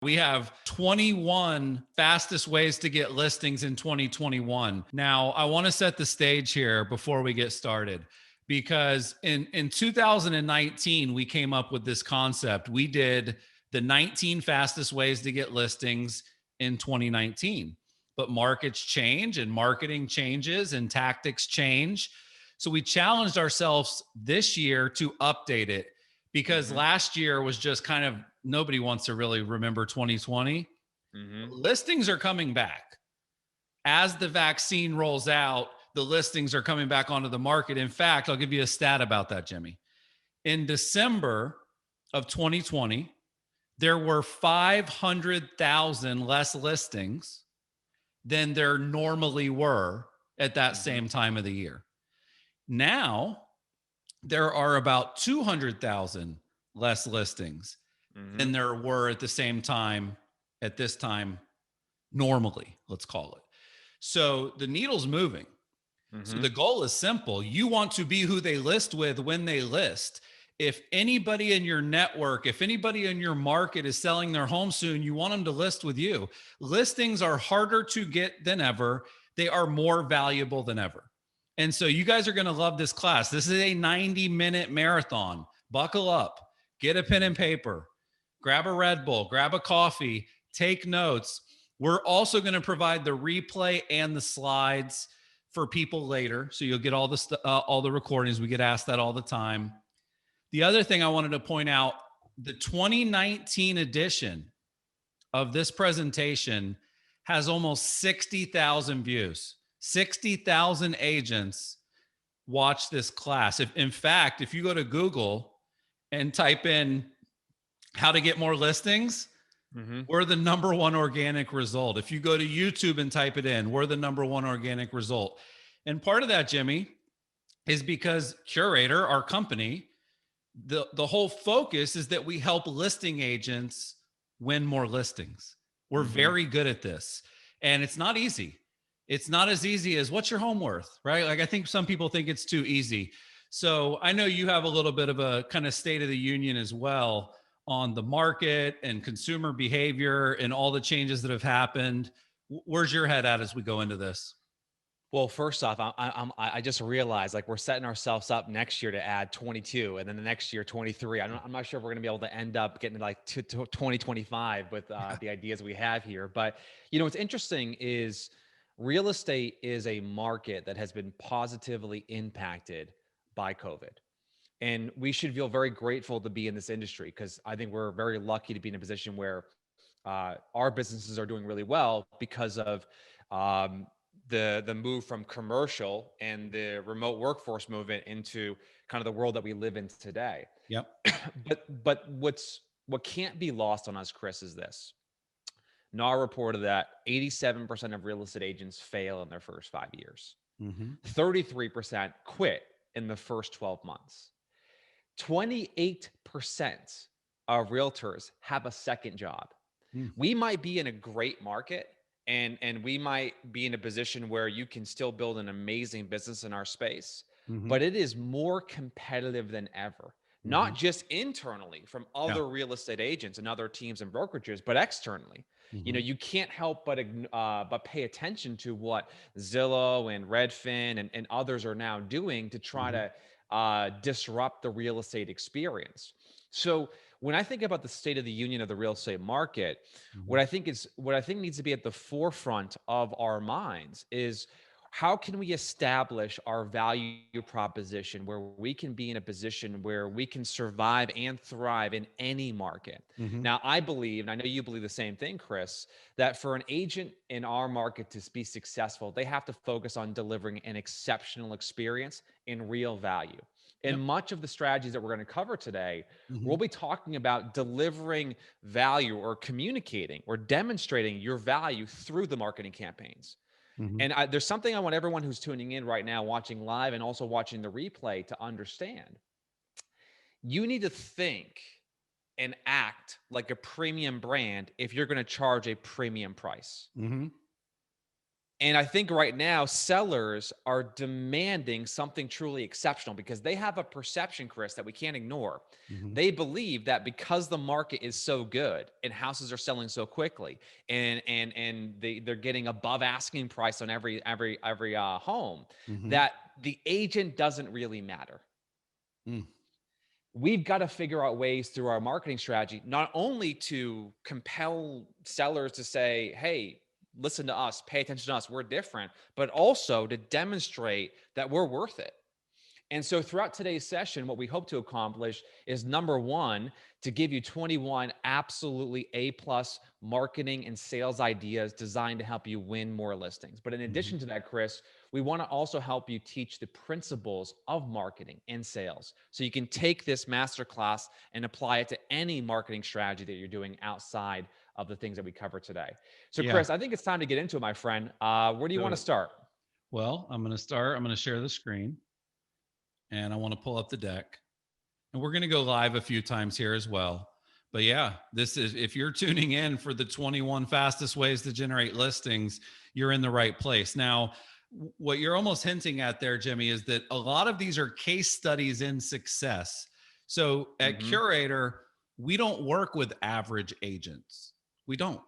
We have 21 fastest ways to get listings in 2021. Now, I want to set the stage here before we get started, because in 2019, we came up with this concept. We did the 19 fastest ways to get listings in 2019. But markets change and marketing changes and tactics change. So we challenged ourselves this year to update it, because last year was just kind of, nobody wants to really remember 2020. Listings are coming back. As the vaccine rolls out, the listings are coming back onto the market. In fact, I'll give you a stat about that, Jimmy. In December of 2020, there were 500,000 less listings than there normally were at that same time of the year. Now, there are about 200,000 less listings than there were at the same time at this time normally, let's call it. So the needle's moving. So the goal is simple. You want to be who they list with when they list. If anybody in your network, if anybody in your market is selling their home soon, you want them to list with you. Listings are harder to get than ever. They are more valuable than ever. And so you guys are going to love this class. This is a 90-minute marathon. Buckle up, get a pen and paper, grab a Red Bull, grab a coffee, take notes. We're also going to provide the replay and the slides for people later. So you'll get all the recordings. We get asked that all the time. The other thing I wanted to point out, the 2019 edition of this presentation has almost 60,000 views. 60,000 agents watch this class. In fact, if you go to Google and type in how to get more listings, we're the number one organic result. If you go to YouTube and type it in, we're the number one organic result. And part of that, Jimmy, is because Curaytor, our company, the whole focus is that we help listing agents win more listings. We're very good at this. And it's not easy. It's not as easy as what's your home worth, right? Like, I think some people think it's too easy. So I know you have a little bit of a kind of state of the union as well on the market and consumer behavior and all the changes that have happened. Where's your head at as we go into this? Well, first off, I just realized, like, we're setting ourselves up next year to add 22, and then the next year 23. I'm not sure if we're going to be able to end up getting like to 2025 with the ideas we have here. But what's interesting is real estate is a market that has been positively impacted by COVID. And we should feel very grateful to be in this industry, because I think we're very lucky to be in a position where our businesses are doing really well because of the move from commercial and the remote workforce movement into kind of the world that we live in today. Yep. But what can't be lost on us, Chris, is this. NAR reported that 87% of real estate agents fail in their first 5 years. 33% quit in the first 12 months. 28% of realtors have a second job. We might be in a great market, and we might be in a position where you can still build an amazing business in our space, but it is more competitive than ever. Not just internally from other real estate agents and other teams and brokerages, but externally. You can't help but pay attention to what Zillow and Redfin and others are now doing to try to disrupt the real estate experience. So when I think about the state of the union of the real estate market, what I think needs to be at the forefront of our minds is, how can we establish our value proposition where we can be in a position where we can survive and thrive in any market? Now, I believe, and I know you believe the same thing, Chris, that for an agent in our market to be successful, they have to focus on delivering an exceptional experience in real value. And much of the strategies that we're going to cover today, we'll be talking about delivering value or communicating or demonstrating your value through the marketing campaigns. And there's something I want everyone who's tuning in right now, watching live and also watching the replay, to understand. You need to think and act like a premium brand if you're going to charge a premium price. And I think right now sellers are demanding something truly exceptional because they have a perception, Chris, that we can't ignore. Mhm. They believe that because the market is so good and houses are selling so quickly, and they're getting above asking price on every home, Mhm. that the agent doesn't really matter. Mm. We've got to figure out ways through our marketing strategy, not only to compel sellers to say, hey, listen to us, pay attention to us, we're different, but also to demonstrate that we're worth it. And so throughout today's session, what we hope to accomplish is, number one, to give you 21 absolutely A+ marketing and sales ideas designed to help you win more listings. But in Mhm. addition to that, Chris, we want to also help you teach the principles of marketing and sales. So you can take this masterclass and apply it to any marketing strategy that you're doing outside of the things that we cover today. So Yeah. Chris, I think it's time to get into it, my friend. Where do you want to So, start? well, I'm going to start. I'm going to share the screen and I want to pull up the deck. And we're going to go live a few times here as well. But yeah, this is, if you're tuning in for the 21 fastest ways to generate listings, you're in the right place. Now, what you're almost hinting at there, Jimmy, is that a lot of these are case studies in success. So at Mm-hmm. Curaytor, we don't work with average agents. We don't.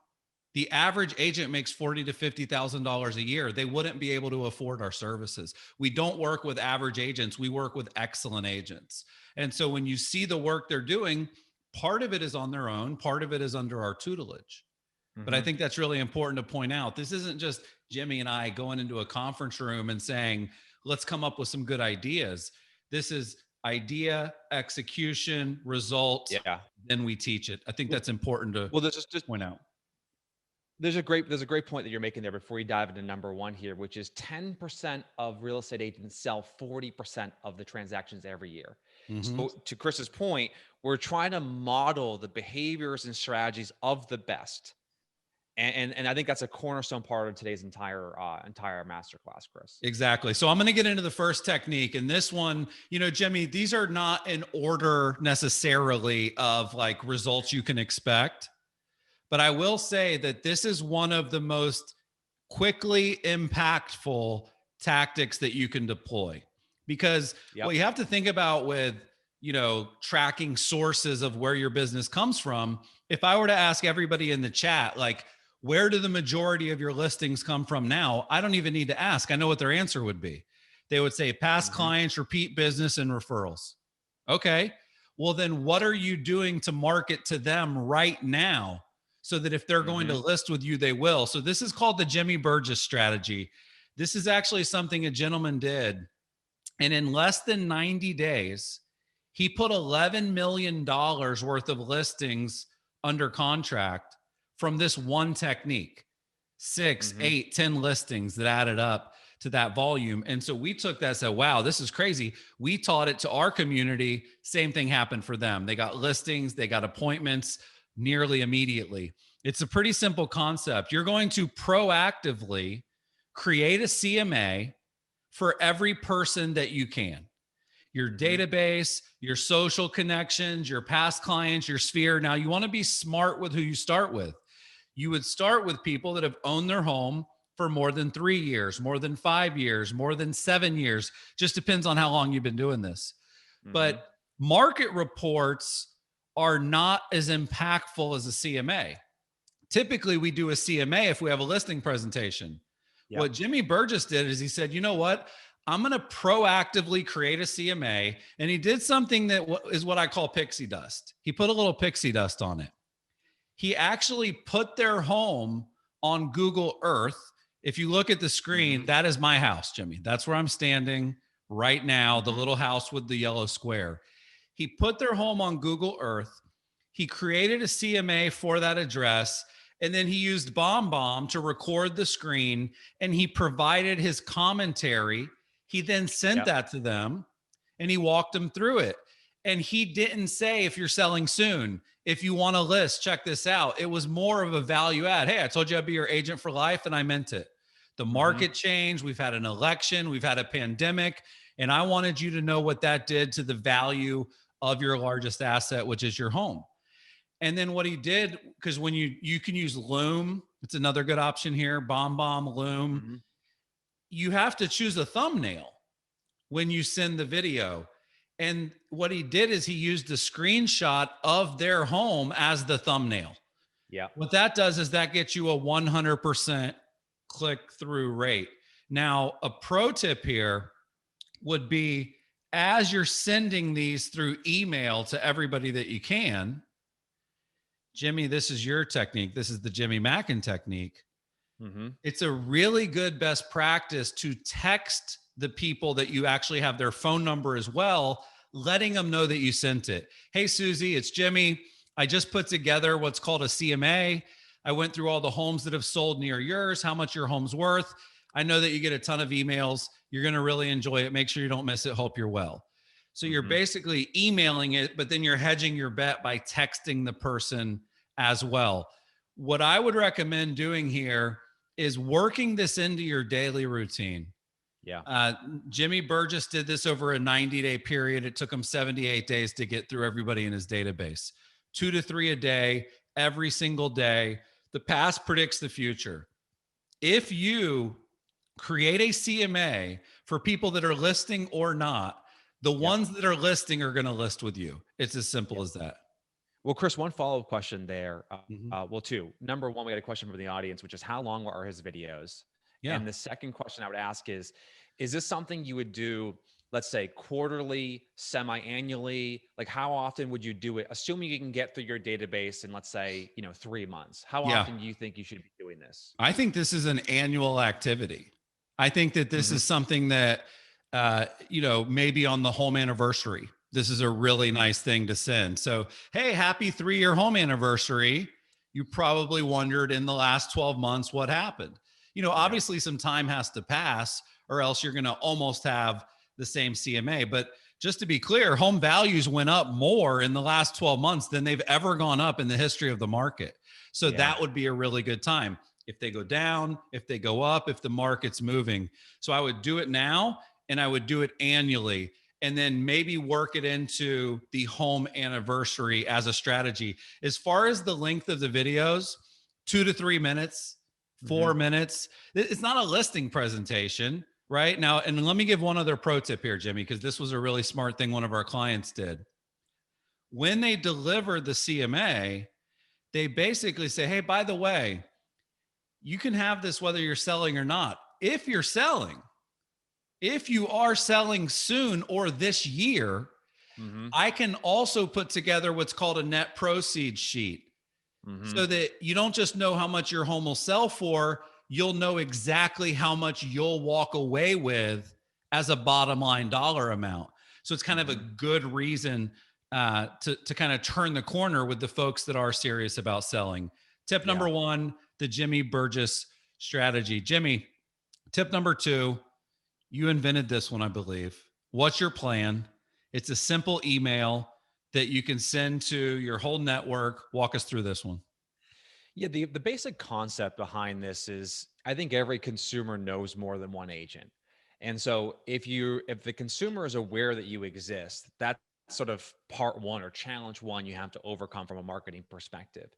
The average agent makes $40,000 to $50,000 a year. They wouldn't be able to afford our services. We don't work with average agents. We work with excellent agents. And so when you see the work they're doing, part of it is on their own, part of it is under our tutelage. But I Mm-hmm. think that's really important to point out. This isn't just Jimmy and I going into a conference room and saying, let's come up with some good ideas. This is idea, execution, result, Yeah. then we teach it. I think Well, that's important to well, there's just point out. there's a great point that you're making there before you dive into number one here, which is 10% of real estate agents sell 40% of the transactions every year. Mm-hmm. So to Chris's point, we're trying to model the behaviors and strategies of the best. And I think that's a cornerstone part of today's entire masterclass, Chris. Exactly. So I'm going to get into the first technique. And this one, Jimmy, these are not in order necessarily of like results you can expect. But I will say that this is one of the most quickly impactful tactics that you can deploy. Because what Yep. you have to think about with, tracking sources of where your business comes from, if I were to ask everybody in the chat, like, where do the majority of your listings come from now? I don't even need to ask. I know what their answer would be. They would say past Mm-hmm. clients, repeat business, and referrals. Okay. Well, then what are you doing to market to them right now so that if they're going to Mm-hmm. list with you, they will? So this is called the Jimmy Burgess strategy. This is actually something a gentleman did. And in less than 90 days, he put $11 million worth of listings under contract from this one technique. 6, Mm-hmm. 8, 10 listings that added up to that volume. And so we took that and said, wow, this is crazy. We taught it to our community. Same thing happened for them. They got listings, they got appointments nearly immediately. It's a pretty simple concept. You're going to proactively create a CMA for every person that you can. Your Mm-hmm. database, your social connections, your past clients, your sphere. Now, you want to be smart with who you start with. You would start with people that have owned their home for more than 3 years, more than 5 years, more than 7 years. Just depends on how long you've been doing this. Mm-hmm. But market reports are not as impactful as a CMA. Typically, we do a CMA if we have a listing presentation. Yep. What Jimmy Burgess did is he said, you know what? I'm going to proactively create a CMA. And he did something that is what I call pixie dust. He put a little pixie dust on it. He actually put their home on Google Earth. If you look at the screen, Mm-hmm. that is my house, Jimmy. That's where I'm standing right now, the Mm-hmm. little house with the yellow square. He put their home on Google Earth. He created a CMA for that address. And then he used BombBomb to record the screen and he provided his commentary. He then sent Yep. that to them and he walked them through it. And he didn't say, if you're selling soon, if you want to list, check this out. It was more of a value add. Hey, I told you I'd be your agent for life, and I meant it. The Mm-hmm. market changed. We've had an election. We've had a pandemic. And I wanted you to know what that did to the value of your largest asset, which is your home. And then what he did, because when you can use Loom, it's another good option here, BombBomb, Loom. Mm-hmm. You have to choose a thumbnail when you send the video. And what he did is he used a screenshot of their home as the thumbnail. Yeah. What that does is that gets you a 100% click through rate. Now, a pro tip here would be, as you're sending these through email to everybody that you can, Jimmy, this is your technique. This is the Jimmy Mackin technique. Mm-hmm. It's a really good best practice to text the people that you actually have their phone number as well, letting them know that you sent it. Hey, Susie, it's Jimmy. I just put together what's called a CMA. I went through all the homes that have sold near yours, how much your home's worth. I know that you get a ton of emails. You're going to really enjoy it. Make sure you don't miss it. Hope you're well. So you're basically emailing it, but then you're hedging your bet by texting the person as well. What I would recommend doing here is working this into your daily routine. Yeah. Jimmy Burgess did this over a 90-day period. It took him 78 days to get through everybody in his database. 2 to 3 a day, every single day. The past predicts the future. If you create a CMA for people that are listing or not, the ones that are listing are going to list with you. It's as simple as that. Well, Chris, one follow-up question there. Mhm. Well, two. Number one, we got a question from the audience, which is how long are his videos? Yeah. And the second question I would ask is this something you would do, let's say quarterly, semi-annually? Like how often would you do it? Assuming you can get through your database in, let's say, 3 months. How Yeah. often do you think you should be doing this? I think this is an annual activity. I think that this is something that, maybe on the home anniversary, this is a really nice thing to send. So, hey, happy 3-year home anniversary. You probably wondered in the last 12 months what happened. Obviously some time has to pass or else you're going to almost have the same CMA. But just to be clear, home values went up more in the last 12 months than they've ever gone up in the history of the market. So that would be a really good time. If they go down, if they go up, if the market's moving. So I would do it now and I would do it annually and then maybe work it into the home anniversary as a strategy. As far as the length of the videos, 2 to 3 minutes, 4 minutes. It's not a listing presentation, right? Now, and let me give one other pro tip here, Jimmy, because this was a really smart thing one of our clients did. When they deliver the CMA, they basically say, hey, by the way, you can have this whether you're selling or not. If you're selling, if you are selling soon or this year, I can also put together what's called a net proceeds sheet so that you don't just know how much your home will sell for, you'll know exactly how much you'll walk away with as a bottom line dollar amount. So it's kind of a good reason to kind of turn the corner with the folks that are serious about selling. Tip number 1, the Jimmy Burgess strategy. Jimmy, tip number 2, you invented this one, I believe. What's your plan? It's a simple email that you can send to your whole network. Walk us through this one. Yeah, the basic concept behind this is I think every consumer knows more than one agent. And so if the consumer is aware that you exist, that's sort of part one or challenge one you have to overcome from a marketing perspective.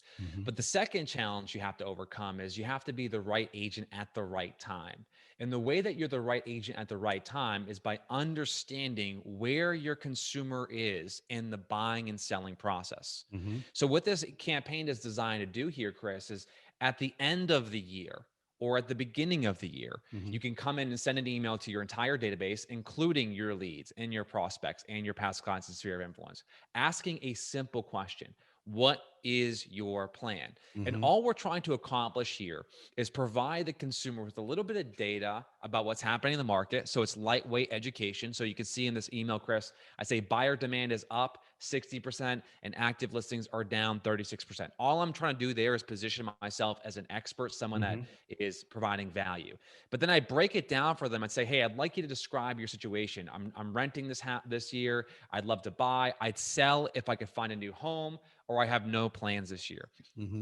But the second challenge you have to overcome is you have to be the right agent at the right time. And the way that you're the right agent at the right time is by understanding where your consumer is in the buying and selling process. So what this campaign is designed to do here, Chris, is at the end of the year or at the beginning of the year, you can come in and send an email to your entire database, including your leads and your prospects and your past clients and sphere of influence, asking a simple question. What is your plan? And all we're trying to accomplish here is provide the consumer with a little bit of data about what's happening in the market. So it's lightweight education. So you can see in this email, Chris, I say buyer demand is up 60% and active listings are down 36%. All I'm trying to do there is position myself as an expert, someone that is providing value. But then I break it down for them and say, hey, I'd like you to describe your situation. I'm renting this year. I'd love to buy. I'd sell if I could find a new home, or I have no plans this year.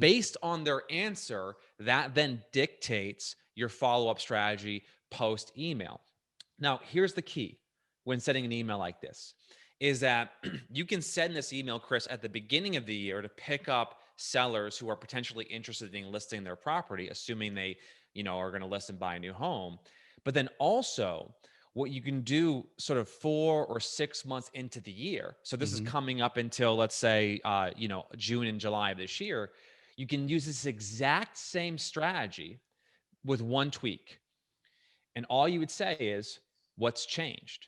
Based on their answer, that then dictates your follow-up strategy post email. Now, here's the key when sending an email like this is that you can send this email, Chris, at the beginning of the year to pick up sellers who are potentially interested in listing their property, assuming they, are going to list and buy a new home. But then also what you can do sort of 4 or 6 months into the year. So this is coming up until, let's say, June and July of this year. You can use this exact same strategy with one tweak. And all you would say is, what's changed?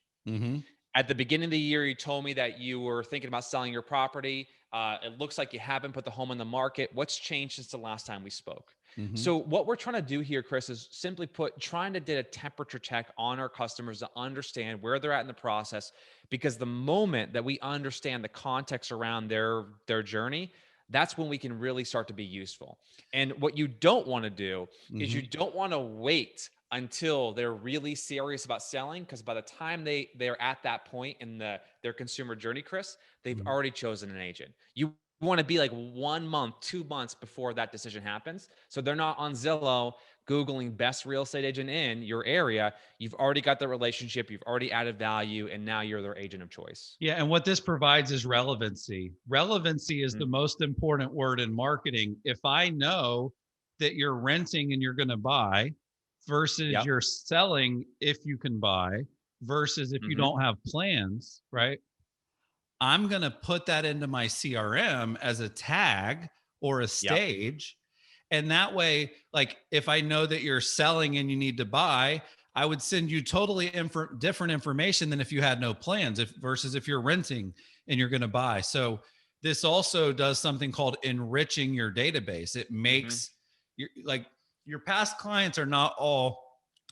At the beginning of the year, you told me that you were thinking about selling your property. It looks like you haven't put the home on the market. What's changed since the last time we spoke? So what we're trying to do here, Chris, is simply trying to get a temperature check on our customers to understand where they're at in the process. Because the moment that we understand the context around their journey, that's when we can really start to be useful. And what you don't want to do is you don't want to wait until they're really serious about selling, because by the time they're at that point in their consumer journey, Chris, they've already chosen an agent. You want to be like 1 month, 2 months before that decision happens. So they're not on Zillow Googling best real estate agent in your area. You've already got the relationship, you've already added value, and now you're their agent of choice. Yeah. And what this provides is relevancy. Relevancy is the most important word in marketing. If I know that you're renting and you're going to buy versus you're selling if you can buy versus if you don't have plans, right? I'm going to put that into my CRM as a tag or a stage. And that way, like if I know that you're selling and you need to buy, I would send you totally different information than if you had no plans, versus if you're renting and you're going to buy. So this also does something called enriching your database. It makes your past clients are not all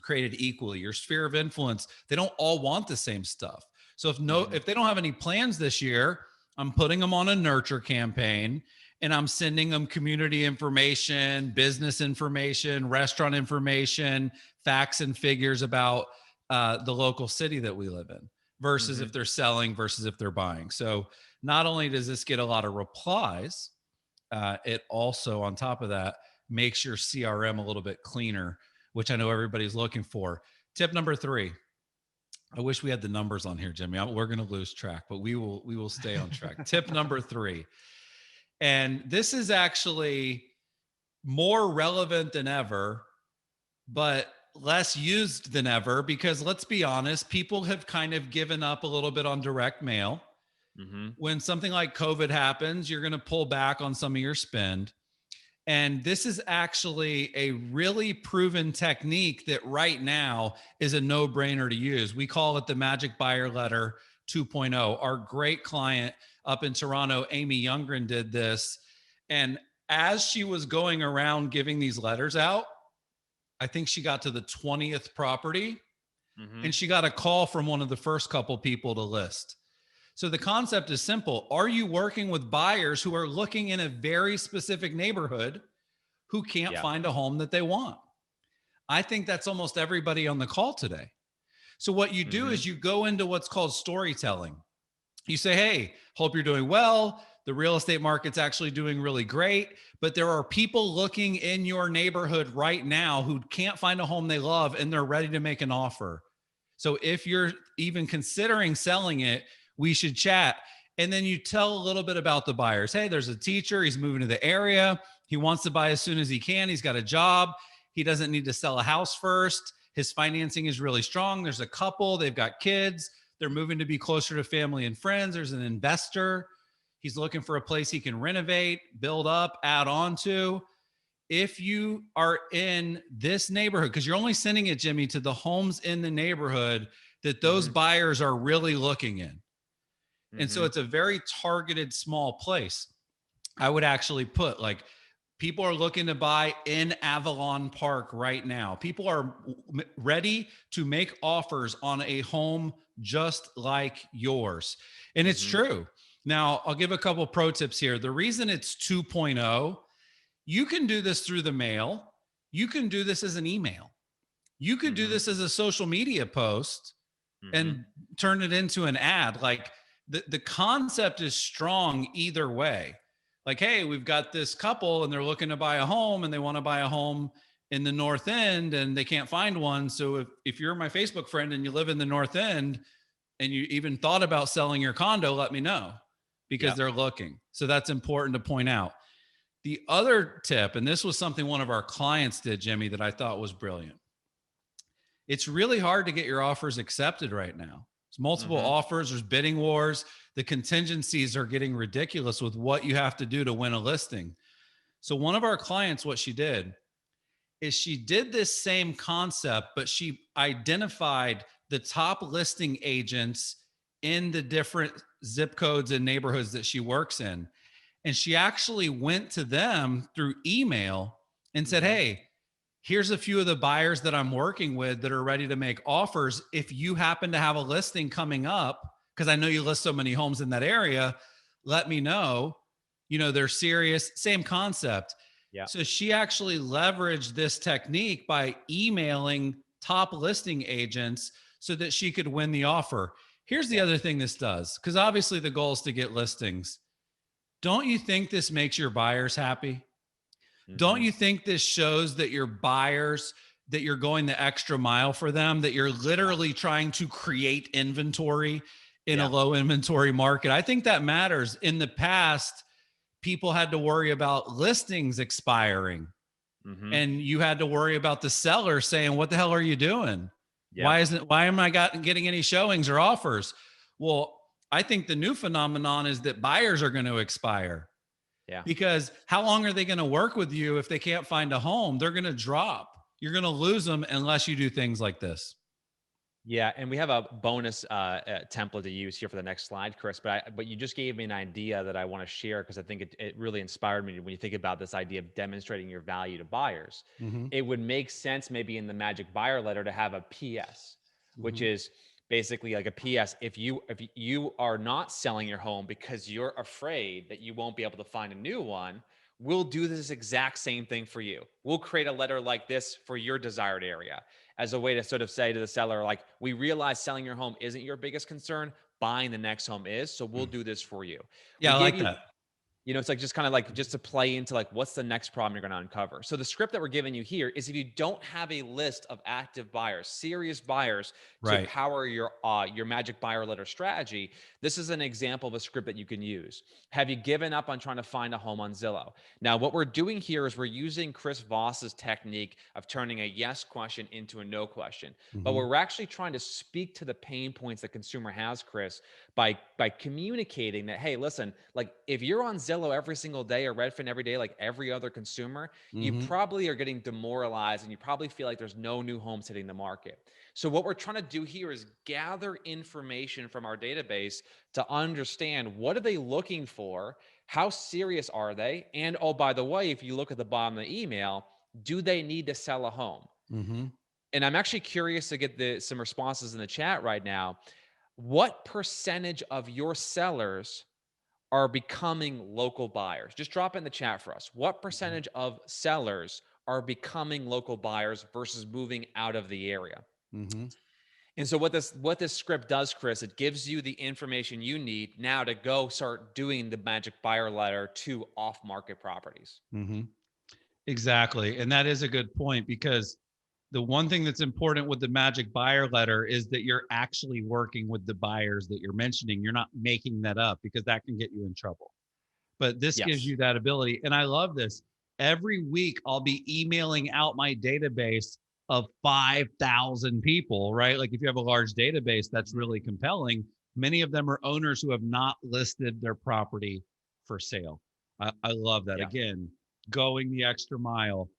created equally. Your sphere of influence, they don't all want the same stuff. So if they don't have any plans this year, I'm putting them on a nurture campaign and I'm sending them community information, business information, restaurant information, facts and figures about the local city that we live in, versus if they're selling versus if they're buying. So not only does this get a lot of replies, it also, on top of that, makes your CRM a little bit cleaner, which I know everybody's looking for. Tip number 3. I wish we had the numbers on here, Jimmy. We're going to lose track, but we will stay on track. Tip number 3. And this is actually more relevant than ever, but less used than ever, because let's be honest, people have kind of given up a little bit on direct mail. When something like COVID happens, you're going to pull back on some of your spend. And this is actually a really proven technique that right now is a no-brainer to use. We call it the Magic Buyer Letter 2.0. Our great client up in Toronto, Amy Youngren, did this. And as she was going around giving these letters out, I think she got to the 20th property and she got a call from one of the first couple people to list. So the concept is simple. Are you working with buyers who are looking in a very specific neighborhood who can't find a home that they want? I think that's almost everybody on the call today. So what you do is you go into what's called storytelling. You say, hey, hope you're doing well. The real estate market's actually doing really great, but there are people looking in your neighborhood right now who can't find a home they love and they're ready to make an offer. So if you're even considering selling it, we should chat. And then you tell a little bit about the buyers. Hey, there's a teacher. He's moving to the area. He wants to buy as soon as he can. He's got a job. He doesn't need to sell a house first. His financing is really strong. There's a couple. They've got kids. They're moving to be closer to family and friends. There's an investor. He's looking for a place he can renovate, build up, add on to. If you are in this neighborhood, because you're only sending it, Jimmy, to the homes in the neighborhood that those buyers are really looking in. And so it's a very targeted small place. I would actually put like, people are looking to buy in Avalon Park right now. People are ready to make offers on a home just like yours. And it's true. Now, I'll give a couple pro tips here. The reason it's 2.0, you can do this through the mail. You can do this as an email. You could do this as a social media post and turn it into an ad. Like the concept is strong either way. Like, hey, we've got this couple and they're looking to buy a home and they want to buy a home in the North End and they can't find one. So if you're my Facebook friend and you live in the North End, and you even thought about selling your condo, let me know, because Yep. they're looking. So that's important to point out. The other tip, and this was something one of our clients did, Jimmy, that I thought was brilliant. It's really hard to get your offers accepted right now. There's multiple offers, there's bidding wars. The contingencies are getting ridiculous with what you have to do to win a listing. So one of our clients, what she did is she did this same concept, but she identified the top listing agents in the different zip codes and neighborhoods that she works in. And she actually went to them through email and said, hey, here's a few of the buyers that I'm working with that are ready to make offers. If you happen to have a listing coming up, because I know you list so many homes in that area, let me know. You know, they're serious, same concept. Yeah. So she actually leveraged this technique by emailing top listing agents so that she could win the offer. Here's the other thing this does, because obviously the goal is to get listings. Don't you think this makes your buyers happy? Don't you think this shows that your buyers, that you're going the extra mile for them, that you're literally trying to create inventory in a low inventory market? I think that matters. In the past, people had to worry about listings expiring, and you had to worry about the seller saying, what the hell are you doing? Yeah. Why am I getting any showings or offers? Well, I think the new phenomenon is that buyers are going to expire. Yeah. Because how long are they going to work with you if they can't find a home? They're going to drop. You're going to lose them unless you do things like this. Yeah, and we have a bonus template to use here for the next slide, Chris. But you just gave me an idea that I want to share because I think it really inspired me when you think about this idea of demonstrating your value to buyers. It would make sense maybe in the magic buyer letter to have a PS, which is basically like a PS. If you are not selling your home because you're afraid that you won't be able to find a new one, we'll do this exact same thing for you. We'll create a letter like this for your desired area, as a way to sort of say to the seller, like, we realize selling your home isn't your biggest concern, buying the next home is, so we'll do this for you. Yeah, We I gave like you, that. it's like just kind of like just to play into like what's the next problem you're going to uncover. So the script that we're giving you here is if you don't have a list of active buyers, serious buyers to Right. power your magic buyer letter strategy, this is an example of a script that you can use. Have you given up on trying to find a home on Zillow? Now, what we're doing here is we're using Chris Voss's technique of turning a yes question into a no question. But we're actually trying to speak to the pain points the consumer has, Chris, by communicating that, hey, listen, like if you're on Zillow every single day or Redfin every day, like every other consumer, you probably are getting demoralized and you probably feel like there's no new homes hitting the market. So what we're trying to do here is gather information from our database to understand what are they looking for, how serious are they, and oh, by the way, if you look at the bottom of the email, do they need to sell a home? And I'm actually curious to get some responses in the chat right now. What percentage of your sellers are becoming local buyers? Just drop in the chat for us. What percentage of sellers are becoming local buyers versus moving out of the area? And so what this script does, Chris, it gives you the information you need now to go start doing the magic buyer letter to off-market properties. Exactly. And that is a good point, because the one thing that's important with the magic buyer letter is that you're actually working with the buyers that you're mentioning. You're not making that up, because that can get you in trouble. But this gives Yes. you that ability. And I love this. Every week I'll be emailing out my database of 5,000 people, right? Like if you have a large database, that's really compelling. Many of them are owners who have not listed their property for sale. I love that. Yeah. Again, going the extra mile.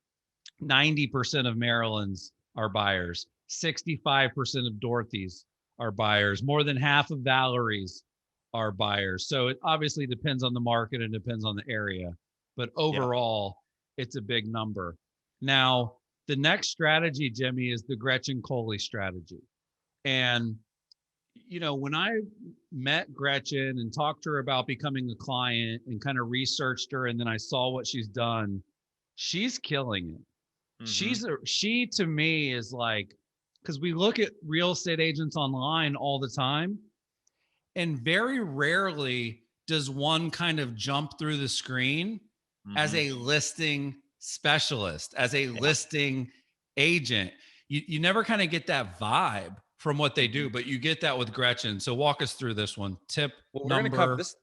90% of Maryland's are buyers. 65% of Dorothy's are buyers. More than half of Valerie's are buyers. So it obviously depends on the market and depends on the area, but overall, it's a big number. Now, the next strategy, Jimmy, is the Gretchen Coley strategy. And, you know, when I met Gretchen and talked to her about becoming a client and kind of researched her, and then I saw what she's done, she's killing it. She to me is like, because we look at real estate agents online all the time, and very rarely does one kind of jump through the screen as a listing specialist, as a listing agent. You never kind of get that vibe from what they do, but you get that with Gretchen. So walk us through this one. Tip Well, we're going to cover number this.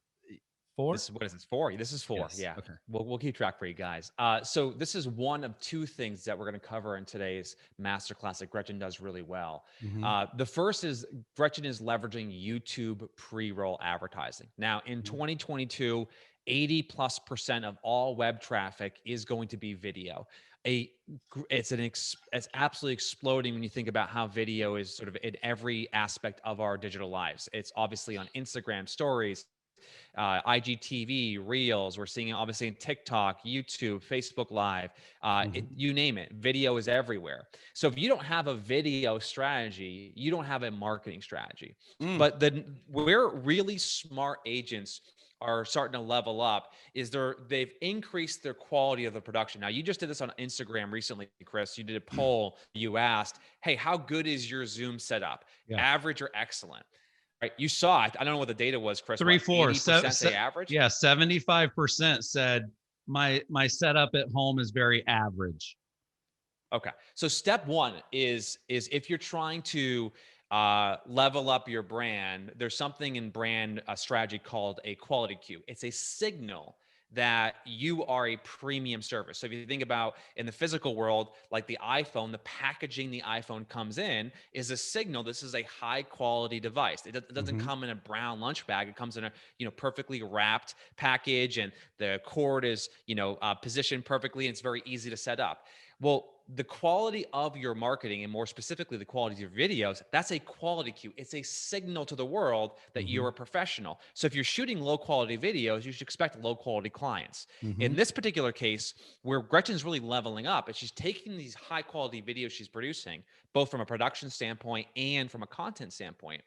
4. This is what is this for? This is 4. Yes. Yeah. Okay. We'll keep track for you guys. So this is one of 2 things that we're going to cover in today's masterclass that Gretchen does really well. The first is Gretchen is leveraging YouTube pre-roll advertising. Now in 2022, 80+% of all web traffic is going to be video. It's absolutely exploding when you think about how video is sort of in every aspect of our digital lives. It's obviously on Instagram stories, IGTV, Reels. We're seeing it obviously in TikTok, YouTube, Facebook Live, you name it. Video is everywhere. So if you don't have a video strategy, you don't have a marketing strategy. But then where really smart agents are starting to level up is they've increased their quality of the production. Now, you just did this on Instagram recently, Chris. You did a poll. You asked, hey, how good is your Zoom setup? Yeah. Average or excellent? Right. You saw it. I don't know what the data was, Chris. 3-4. 80% say average? Yeah, 75% said my setup at home is very average. Okay. So step 1 is if you're trying to level up your brand, there's something in brand strategy called a quality cue. It's a signal that you are a premium service. So if you think about in the physical world, like the iPhone, the packaging the iPhone comes in is a signal this is a high quality device. It doesn't come in a brown lunch bag. It comes in a perfectly wrapped package, and the cord is positioned perfectly, and it's very easy to set up. Well, the quality of your marketing, and more specifically the quality of your videos, that's a quality cue. It's a signal to the world that you're a professional. So if you're shooting low quality videos, you should expect low quality clients. In this particular case, where Gretchen's really leveling up, is she's taking these high quality videos she's producing, both from a production standpoint and from a content standpoint,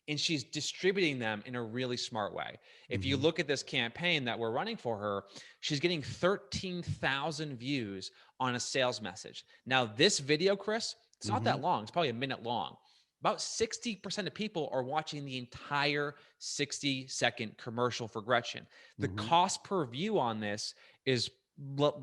and she's distributing them in a really smart way. If you look at this campaign that we're running for her, she's getting 13,000 views on a sales message. Now, this video, Chris, it's not that long. It's probably a minute long. About 60% of people are watching the entire 60-second commercial for Gretchen. The cost per view on this is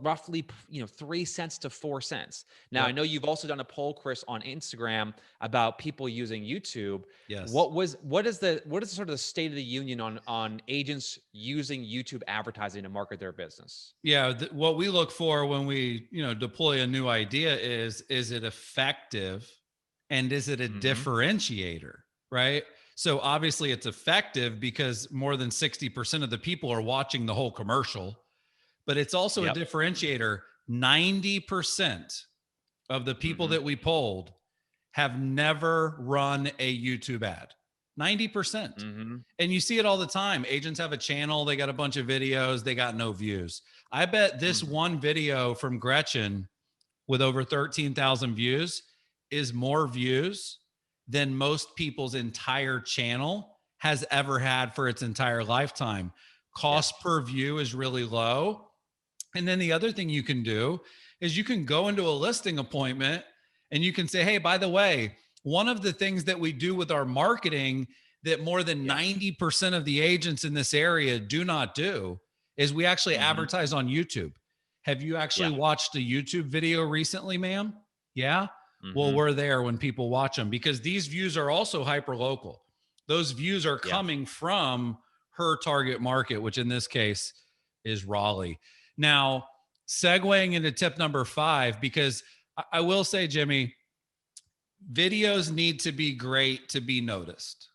roughly 3 cents to 4 cents. Now, I know you've also done a poll, Chris, on Instagram about people using YouTube. Yes. What is the sort of the state of the union on agents using YouTube advertising to market their business? Yeah, what we look for when we deploy a new idea is it effective, and is it a differentiator, right? So obviously it's effective because more than 60% of the people are watching the whole commercial. But it's also a differentiator. 90% of the people that we polled have never run a YouTube ad. 90%. And you see it all the time. Agents have a channel, they got a bunch of videos, they got no views. I bet this one video from Gretchen with over 13,000 views is more views than most people's entire channel has ever had for its entire lifetime. Cost per view is really low. And then the other thing you can do is you can go into a listing appointment and you can say, hey, by the way, one of the things that we do with our marketing that more than 90% of the agents in this area do not do is we actually advertise on YouTube. Have you actually watched a YouTube video recently, ma'am? Yeah. Well, we're there when people watch them because these views are also hyper local. Those views are coming from her target market, which in this case is Raleigh. Now, segueing into tip number 5, because I will say, Jimmy, videos need to be great to be noticed.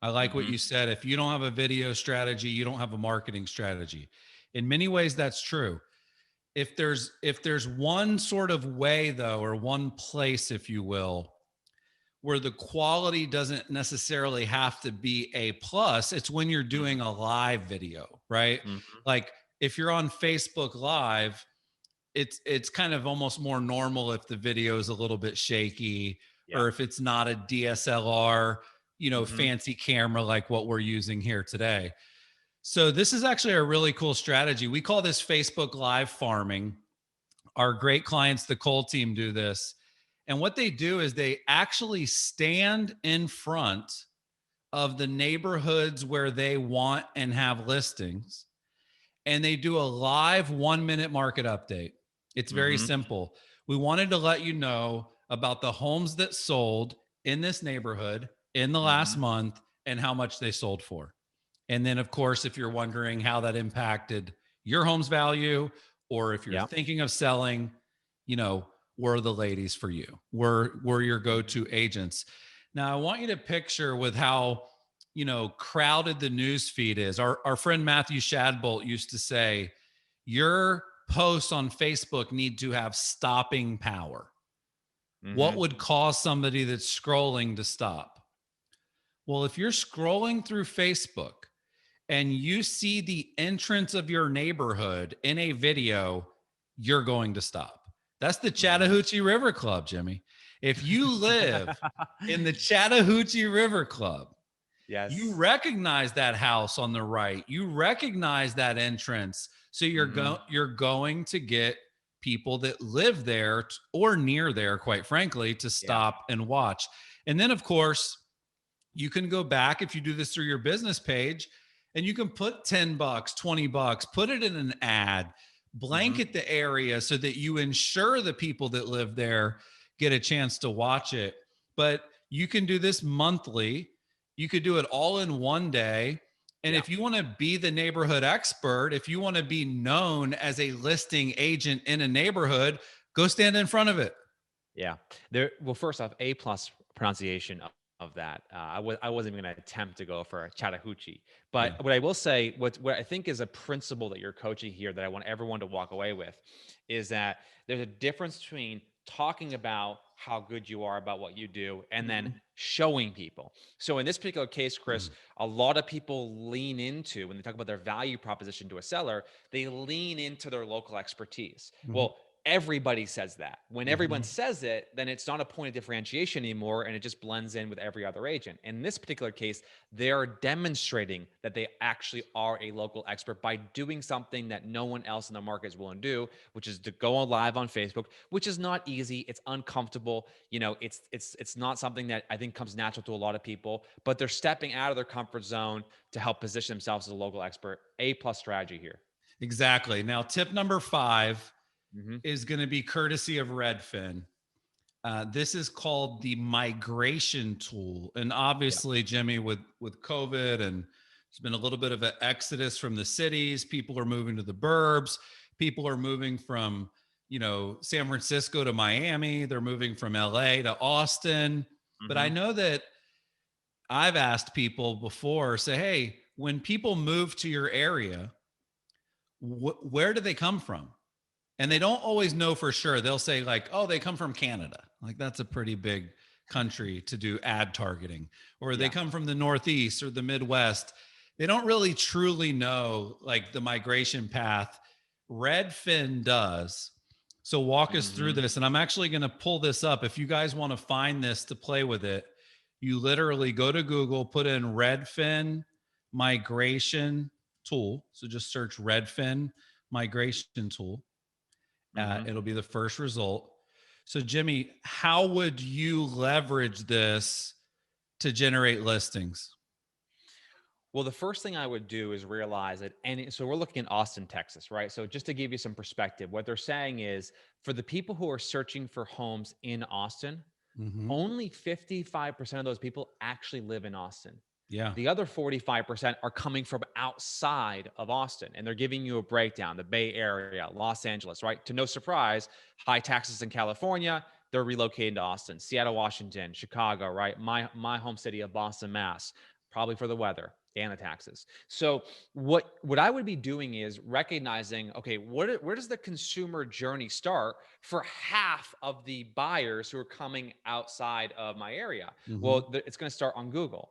I like what you said. If you don't have a video strategy, you don't have a marketing strategy. In many ways, that's true. If there's one sort of way, though, or one place, if you will, where the quality doesn't necessarily have to be A+, it's when you're doing a live video, right? Like if you're on Facebook Live, it's kind of almost more normal if the video is a little bit shaky or if it's not a DSLR, fancy camera like what we're using here today. So this is actually a really cool strategy. We call this Facebook Live farming. Our great clients, the Coley team, do this. And what they do is they actually stand in front of the neighborhoods where they want and have listings. And they do a live 1-minute market update. It's very simple. We wanted to let you know about the homes that sold in this neighborhood in the last Mm-hmm. month and how much they sold for. And then, of course, if you're wondering how that impacted your home's value, or if you're Yeah. thinking of selling, you know, we're the ladies for you. We're your go-to agents. Now, I want you to picture with how, you know, crowded the news feed is. Our friend Matthew Shadbolt used to say, your posts on Facebook need to have stopping power. What Mm-hmm. would cause somebody that's scrolling to stop? Well, if you're scrolling through Facebook and you see the entrance of your neighborhood in a video, you're going to stop. That's the Mm-hmm. Chattahoochee River Club, Jimmy. If you live in the Chattahoochee River Club, you Yes. recognize that house on the right. You recognize that entrance. So Mm-hmm. you're going to get people that live there or near there, quite frankly, to Yeah. stop and watch. And then, of course, you can go back if you do this through your business page and you can put 10 bucks, 20 bucks, put it in an ad, Mm-hmm. blanket the area so that you ensure the people that live there get a chance to watch it. But you can do this monthly. You could do it all in one day. And Yeah. if you want to be the neighborhood expert, if you want to be known as a listing agent in a neighborhood, go stand in front of it. Yeah. There. Well, first off, A plus pronunciation of that. I wasn't even going to attempt to go for a Chattahoochee. Yeah. But what I will say, what I think is a principle that you're coaching here that I want everyone to walk away with, is that there's a difference between talking about how good you are about what you do and then Mhm. showing people. So in this particular case, Chris, Mhm. a lot of people lean into when they talk about their value proposition to a seller, they lean into their local expertise. Mhm. Well, everybody says that. When everyone Mhm. says it, then it's not a point of differentiation anymore and it just blends in with every other agent. In this particular case, they're demonstrating that they actually are a local expert by doing something that no one else in the market is willing to do, which is to go on live on Facebook, which is not easy. It's uncomfortable. You know, it's not something that I think comes natural to a lot of people, but they're stepping out of their comfort zone to help position themselves as a local expert. A plus strategy here. Exactly. Now, tip number 5 Mm-hmm. is going to be courtesy of Redfin. This is called the migration tool, and Yeah. obviously, Jimmy, with COVID, and there's been a little bit of an exodus from the cities. People are moving to the burbs. People are moving from, you know, San Francisco to Miami. They're moving from LA to Austin. But I Mm-hmm. know that I've asked people before, say, hey, when people move to your area, where do they come from? And they Yeah. don't always know for sure. They'll say like, "Oh, they come from Canada." Like that's a pretty big country to do ad targeting. Or they Yeah. come from the Northeast or the Midwest. They don't really truly know like the migration path. Redfin does. So walk us through Mm-hmm. this, and I'm actually going to pull this up. If you guys want to find this to play with it, you literally go to Google, put in Redfin migration tool. So just search Redfin migration tool. Mm-hmm. It'll be the first result. So, Jimmy, how would you leverage this to generate listings? Well, the first thing I would do is realize that, and so we're looking at Austin, Texas, right? So just to give you some perspective, what they're saying is for the people who are searching for homes in Austin, Mm-hmm. only 55% of those people actually live in Austin. Yeah. The other 45% are coming from outside of Austin, and they're giving you a breakdown: the Bay Area, Los Angeles, right? To no surprise, high taxes in California, they're relocating to Austin, Seattle, Washington, Chicago, right? My home city of Boston, Mass, probably for the weather and the taxes. So what I would be doing is recognizing, okay, where does the consumer journey start for half of the buyers who are coming outside of my area? Mm-hmm. Well, it's going to start on Google.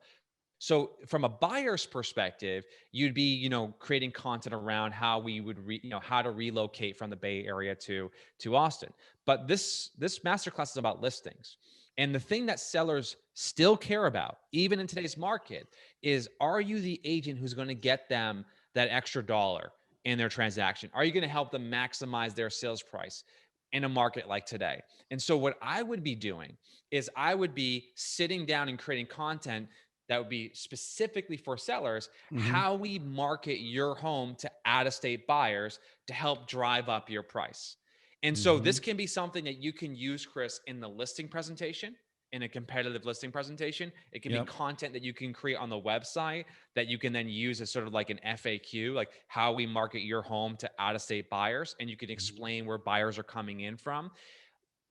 So from a buyer's perspective, you'd be, creating content around how we would, how to relocate from the Bay Area to Austin. But this masterclass is about listings. And the thing that sellers still care about, even in today's market, is are you the agent who's going to get them that extra dollar in their transaction? Are you going to help them maximize their sales price in a market like today? And so what I would be doing is I would be sitting down and creating content that would be specifically for sellers, Mm-hmm. how we market your home to out-of-state buyers to help drive up your price. And so Mm-hmm. this can be something that you can use, Chris, in the listing presentation. in a competitive listing presentation. It can be Yep. content that you can create on the website that you can then use as sort of like an FAQ, like how we market your home to out-of-state buyers, and you can explain where buyers are coming in from.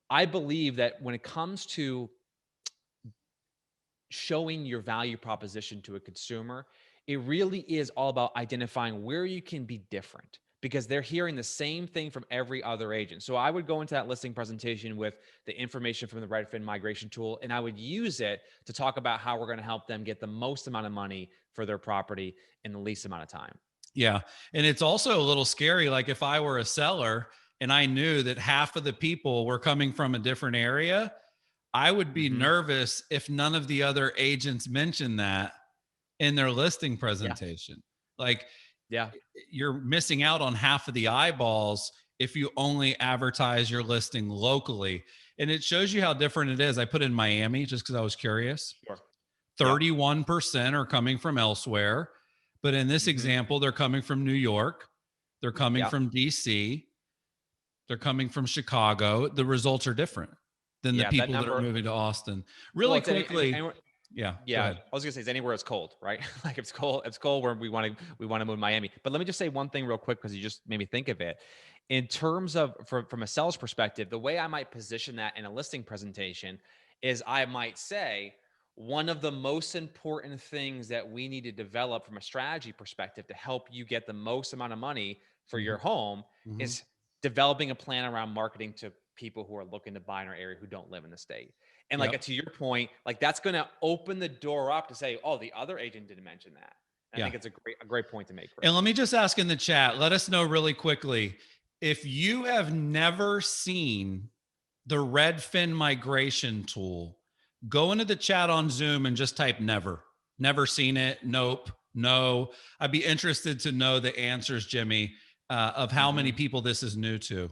I believe that when it comes to showing your value proposition to a consumer, it really is all about identifying where you can be different, because they're hearing the same thing from every other agent. So I would go into that listing presentation with the information from the Redfin migration tool, and I would use it to talk about how we're going to help them get the most amount of money for their property in the least amount of time. Yeah. And it's also a little scary. Like if I were a seller and I knew that half of the people were coming from a different area, I would be nervous if none of the other agents mentioned that in their listing Yeah. presentation. Like Yeah. you're missing out on half of the eyeballs if you only advertise your listing locally. And it shows you how different it is. I put in Miami just because I was curious. Sure. 31% are coming from elsewhere. But in this Mhm. example, they're coming from New York. They're coming Yeah. from DC. They're coming from Chicago. The results are different than the Yeah. That people that are number. moving to Austin. Well, Really it's quickly. Yeah, go yeah, ahead. I was gonna say it's anywhere it's cold, right? Like it's cold where we want to move Miami. But let me just say one thing real quick because you just made me think of it. In terms of from a seller's perspective, the way I might position that in a listing presentation is I might say one of the most important things that we need to develop from a strategy perspective to help you get the most amount of money for your home Mhm. is developing a plan around marketing to people who are looking to buy in our area who don't live in the state. And like Yep. to your point, like that's going to open the door up to say, oh, the other agent didn't mention that. And I Yeah. think it's a great point to make, And Chris. let me just ask in the chat, let us know really quickly if you have never seen the Redfin migration tool, go into the chat on Zoom and just type never. Never seen it. Nope. No. I'd be interested to know the answers, Jimmy, of how many people this is new to.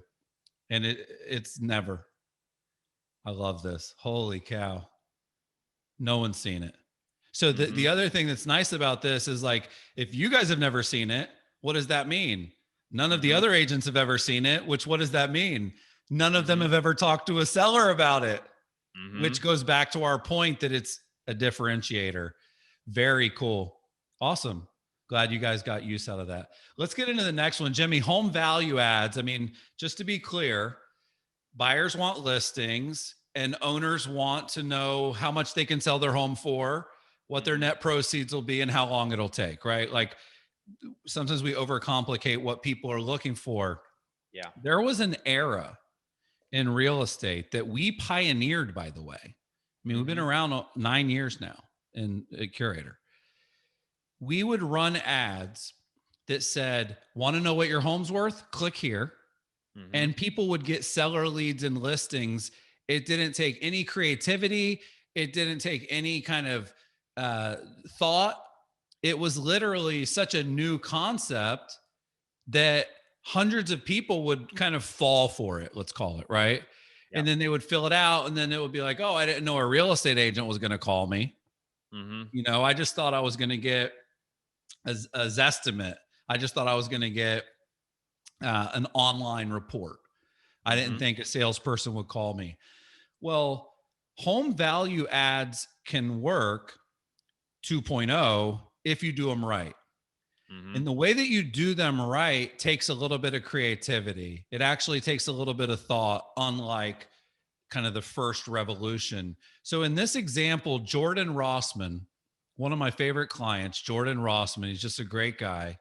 And it's never. I love this. Holy cow. No one's seen it. So the other thing that's nice about this is like, if you guys have never seen it, what does that mean? None of the other agents have ever seen it, which what does that mean? None of them have ever talked to a seller about it, which goes back to our point that it's a differentiator. Very cool. Awesome. Glad you guys got use out of that. Let's get into the next one. Jimmy, home value adds. I mean, just to be clear, buyers want listings and owners want to know how much they can sell their home for, what their net proceeds will be, and how long it'll take, right? Like sometimes we overcomplicate what people are looking for. Yeah. There was an era in real estate that we pioneered, by the way. I mean, we've been around 9 years now in Curaytor. We would run ads that said, want to know what your home's worth? Click here. And people would get seller leads and listings. It didn't take any creativity. It didn't take any kind of thought. It was literally such a new concept that hundreds of people would kind of fall for it, let's call it, right? Yeah. And then they would fill it out and then it would be like, oh, I didn't know a real estate agent was going to call me. You know, I just thought I was going to get a Zestimate. I just thought I was going to get an online report. I didn't think a salesperson would call me. Well, home value ads can work 2.0 if you do them right. And the way that you do them right takes a little bit of creativity. It actually takes a little bit of thought, unlike kind of the first revolution. So in this example, Jordan Rossman, one of my favorite clients, Jordan Rossman, he's just a great guy.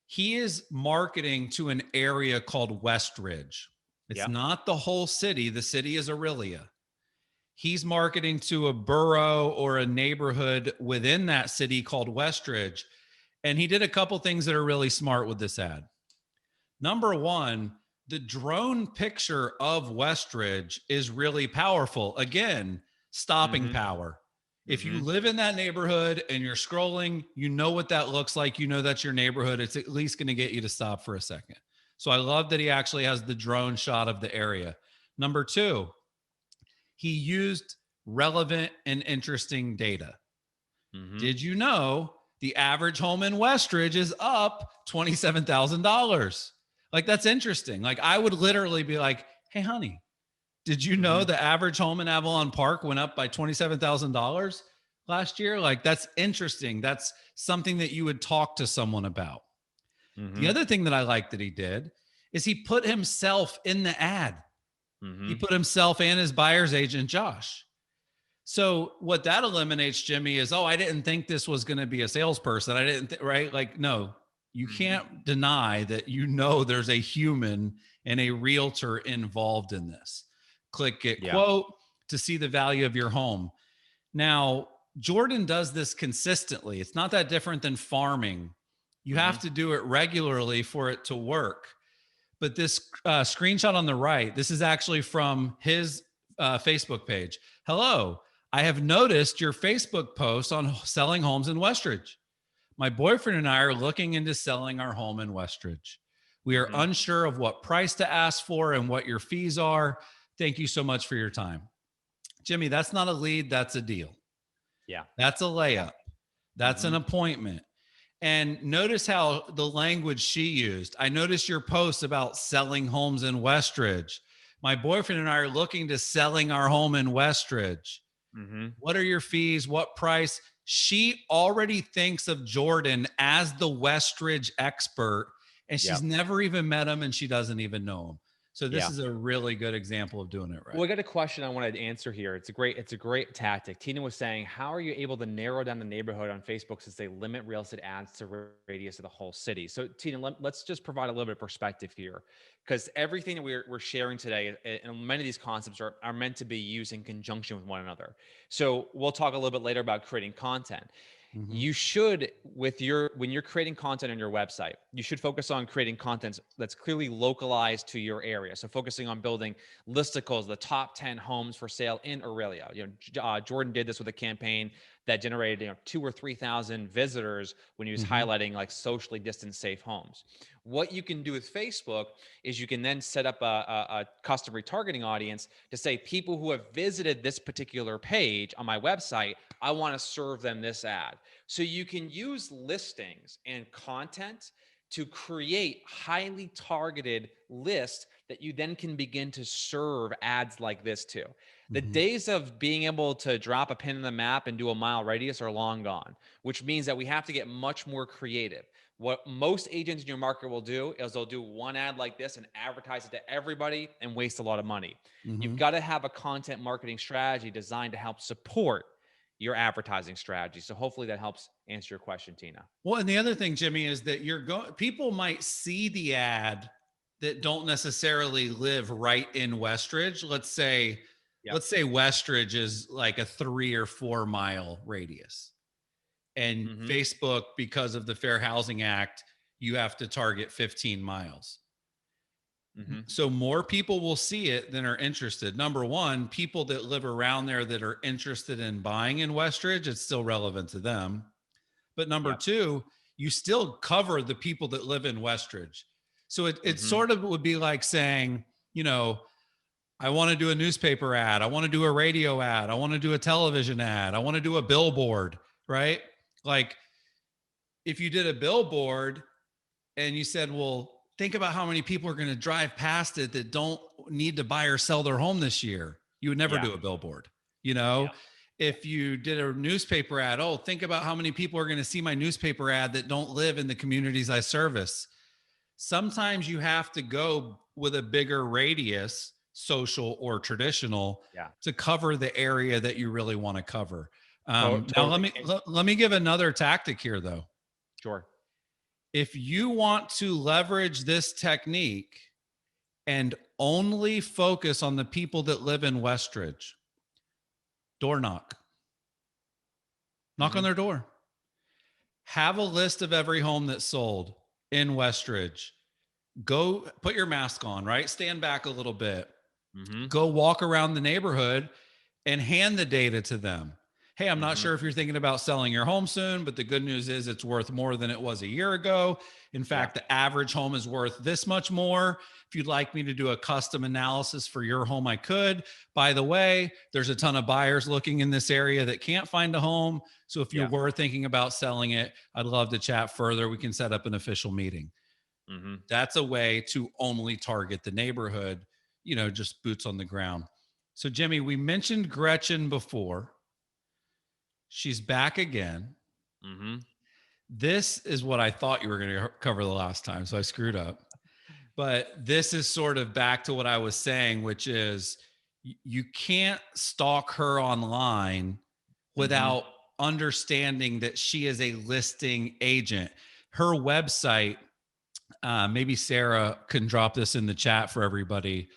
He is marketing to an area called Westridge. It's not the whole city. The city is Aurelia. He's marketing to a borough or a neighborhood within that city called Westridge. And he did a couple things that are really smart with this ad. Number one, the drone picture of Westridge is really powerful. Again, stopping power. If you live in that neighborhood and you're scrolling, you know what that looks like. You know that's your neighborhood. It's at least going to get you to stop for a second. So I love that he actually has the drone shot of the area. Number two, he used relevant and interesting data. Did you know the average home in Westridge is up $27,000? Like, that's interesting. Like, I would literally be like, hey, honey, Did you know the average home in Avalon Park went up by $27,000 last year? Like, that's interesting. That's something that you would talk to someone about. The other thing that I like that he did is he put himself in the ad. He put himself and his buyer's agent, Josh. So what that eliminates, Jimmy, is, oh, I didn't think this was going to be a salesperson. I didn't, right? Like, no, you can't deny that, there's a human and a realtor involved in this. Click get quote to see the value of your home. Now, Jordan does this consistently. It's not that different than farming. You have to do it regularly for it to work. But this screenshot on the right, this is actually from his Facebook page. Hello, I have noticed your Facebook post on selling homes in Westridge. My boyfriend and I are looking into selling our home in Westridge. We are unsure of what price to ask for and what your fees are. Thank you so much for your time. Jimmy, that's not a lead. That's a deal. Yeah. That's a layup. That's an appointment. And notice how the language she used. I noticed your post about selling homes in Westridge. My boyfriend and I are looking to selling our home in Westridge. What are your fees? What price? She already thinks of Jordan as the Westridge expert, and she's never even met him, and she doesn't even know him. So this is a really good example of doing it right. Well, we got a question I wanted to answer here. It's a great tactic. Tina was saying, how are you able to narrow down the neighborhood on Facebook since they limit real estate ads to radius of the whole city? So Tina, let's just provide a little bit of perspective here, because everything that we're sharing today, and many of these concepts are meant to be used in conjunction with one another. So we'll talk a little bit later about creating content. You should, when you're creating content on your website, you should focus on creating content that's clearly localized to your area. So focusing on building listicles, the top 10 homes for sale in Aurelia. Jordan did this with a campaign that generated 2,000 or 3,000 visitors when he was highlighting like socially distanced safe homes. What you can do with Facebook is you can then set up a custom retargeting audience to say, people who have visited this particular page on my website, I want to serve them this ad. So you can use listings and content to create highly targeted lists that you then can begin to serve ads like this to. The days of being able to drop a pin in the map and do a mile radius are long gone, which means that we have to get much more creative. What most agents in your market will do is they'll do one ad like this and advertise it to everybody and waste a lot of money. You've got to have a content marketing strategy designed to help support your advertising strategy. So hopefully that helps answer your question, Tina. Well, and the other thing, Jimmy, is that people might see the ad that don't necessarily live right in Westridge. Let's say Westridge is like a 3 or 4 mile radius. And Facebook, because of the Fair Housing Act, you have to target 15 miles. So more people will see it than are interested. Number one, people that live around there that are interested in buying in Westridge, it's still relevant to them. But number two, you still cover the people that live in Westridge. So it sort of would be like saying, I want to do a newspaper ad. I want to do a radio ad. I want to do a television ad. I want to do a billboard, right? Like, if you did a billboard and you said, well, think about how many people are going to drive past it that don't need to buy or sell their home this year. You would never do a billboard, If you did a newspaper ad, think about how many people are going to see my newspaper ad that don't live in the communities I service. Sometimes you have to go with a bigger radius, social or traditional, to cover the area that you really want to cover. Now let me give another tactic here, though. Sure. If you want to leverage this technique and only focus on the people that live in Westridge, door knock on their door. Have a list of every home that's sold in Westridge. Go put your mask on, right? Stand back a little bit. Go walk around the neighborhood and hand the data to them. Hey, I'm not sure if you're thinking about selling your home soon, but the good news is it's worth more than it was a year ago. In fact, the average home is worth this much more. If you'd like me to do a custom analysis for your home, I could. By the way, there's a ton of buyers looking in this area that can't find a home. So if you were thinking about selling it, I'd love to chat further. We can set up an official meeting. That's a way to only target the neighborhood, just boots on the ground. So Jimmy, we mentioned Gretchen before. She's back again. Mm-hmm. This is what I thought you were going to cover the last time, so I screwed up. But this is sort of back to what I was saying, which is you can't stalk her online without understanding that she is a listing agent. Her website, maybe Sarah can drop this in the chat for everybody,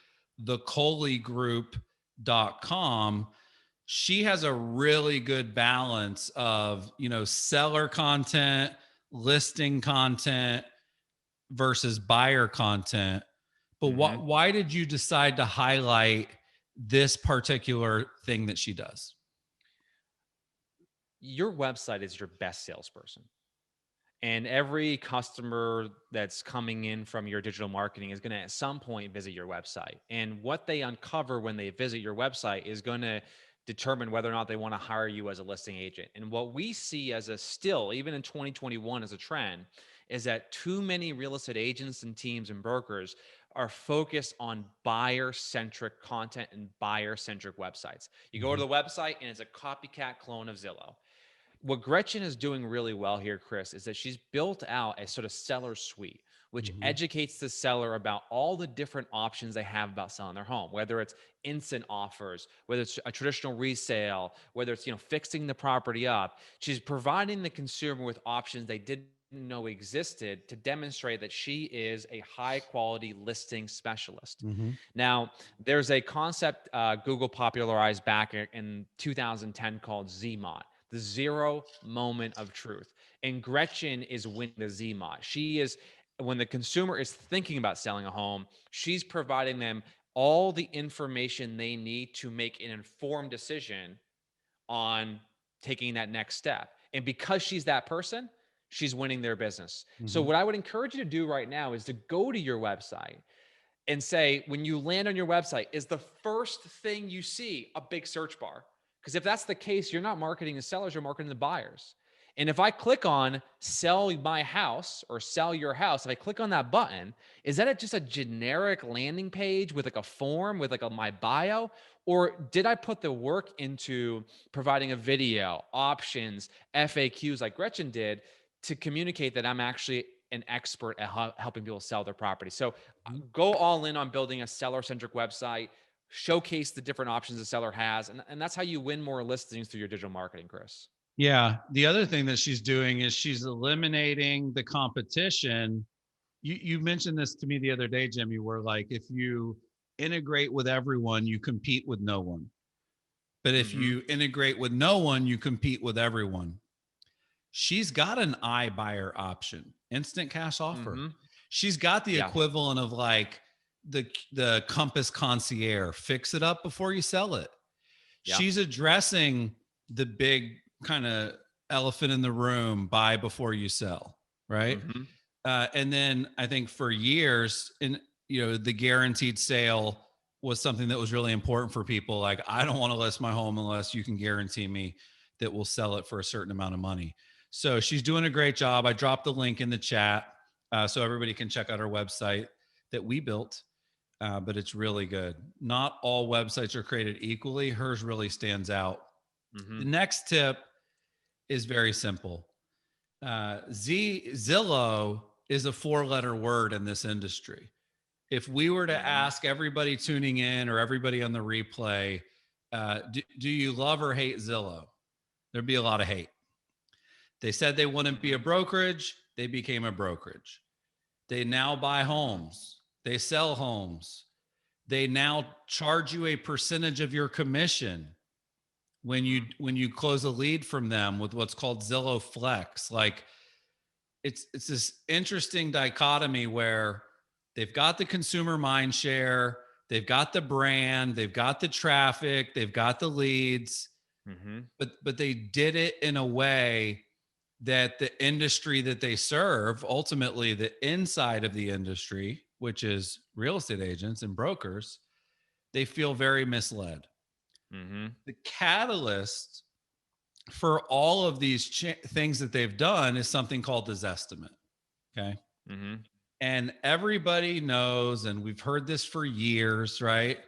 thecoleygroup.com. She has a really good balance of, seller content, listing content versus buyer content. But why did you decide to highlight this particular thing that she does? Your website is your best salesperson. And every customer that's coming in from your digital marketing is going to at some point visit your website. And what they uncover when they visit your website is going to determine whether or not they want to hire you as a listing agent. And what we see as a still, even in 2021 as a trend, is that too many real estate agents and teams and brokers are focused on buyer-centric content and buyer-centric websites. You go to the website and it's a copycat clone of Zillow. What Gretchen is doing really well here, Chris, is that she's built out a sort of seller suite, which educates the seller about all the different options they have about selling their home, whether it's instant offers, whether it's a traditional resale, whether it's, fixing the property up. She's providing the consumer with options they didn't know existed to demonstrate that she is a high quality listing specialist. Now, there's a concept Google popularized back in 2010 called ZMOT, the zero moment of truth. And Gretchen is winning the ZMOT. She is, when the consumer is thinking about selling a home, she's providing them all the information they need to make an informed decision on taking that next step. And because she's that person, she's winning their business. So what I would encourage you to do right now is to go to your website and say, when you land on your website, is the first thing you see a big search bar? Because if that's the case, you're not marketing the sellers, you're marketing the buyers. And if I click on sell my house or sell your house, if I click on that button, is that just a generic landing page with like a form with like my bio? Or did I put the work into providing a video, options, FAQs like Gretchen did to communicate that I'm actually an expert at helping people sell their property? So go all in on building a seller-centric website, showcase the different options the seller has, and that's how you win more listings through your digital marketing, Chris. Yeah. The other thing that she's doing is she's eliminating the competition. You mentioned this to me the other day, Jimmy, where like if you integrate with everyone, you compete with no one. But if you integrate with no one, you compete with everyone. She's got an iBuyer option, instant cash offer. She's got the equivalent of like the Compass Concierge, fix it up before you sell it. She's addressing the big kind of elephant in the room, buy before you sell, right? And then I think for years, the guaranteed sale was something that was really important for people. Like, I don't want to list my home unless you can guarantee me that we'll sell it for a certain amount of money. So she's doing a great job. I dropped the link in the chat so everybody can check out our website that we built, but it's really good. Not all websites are created equally. Hers really stands out. The next tip is very simple. Zillow is a 4-letter word in this industry. If we were to ask everybody tuning in or everybody on the replay, do you love or hate Zillow? There'd be a lot of hate. They said they wouldn't be a brokerage. They became a brokerage. They now buy homes. They sell homes. They now charge you a percentage of your commission when you close a lead from them with what's called Zillow Flex. Like, it's this interesting dichotomy where they've got the consumer mind share, they've got the brand, they've got the traffic, they've got the leads, but they did it in a way that the industry that they serve, ultimately the inside of the industry, which is real estate agents and brokers, they feel very misled. The catalyst for all of these things that they've done is something called the Zestimate. Okay. And everybody knows, and we've heard this for years, right?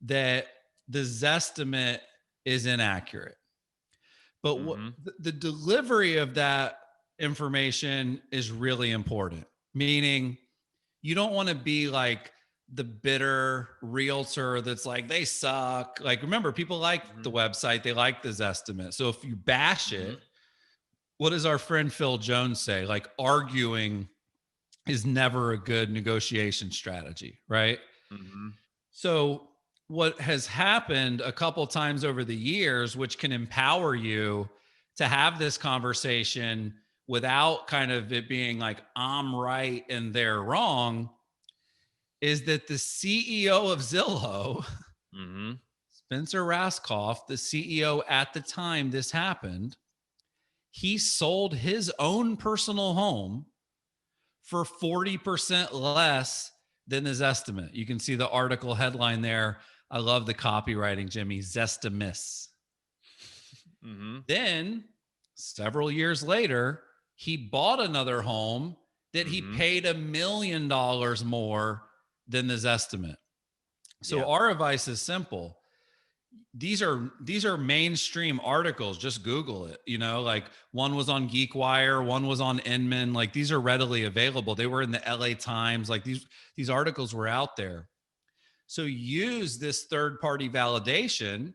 That the Zestimate is inaccurate. But what Mm-hmm. the delivery of that information is really important, meaning you don't want to be like the bitter realtor that's like, they suck. Like, remember, people like the Mm-hmm. website, they like the Zestimate. So if you bash Mm-hmm. it, what does our friend Phil Jones say? Like, arguing is never a good negotiation strategy, right? Mm-hmm. So what has happened a couple times over the years, which can empower you to have this conversation without kind of it being like, I'm right and they're wrong, is that the CEO of Zillow, Mm-hmm. Spencer Raskoff, the CEO at the time this happened, he sold his own personal home for 40% less than his estimate. You can see the article headline there. I love the copywriting, Jimmy. Zestimates. Mm-hmm. Then, several years later, he bought another home that he Mm-hmm. paid $1 million more than his estimate. So Yeah. our advice is simple. These are mainstream articles. Just Google it. Like one was on GeekWire, one was on Inman. Like these are readily available. They were in the LA Times. Like these articles were out there. So use this third party validation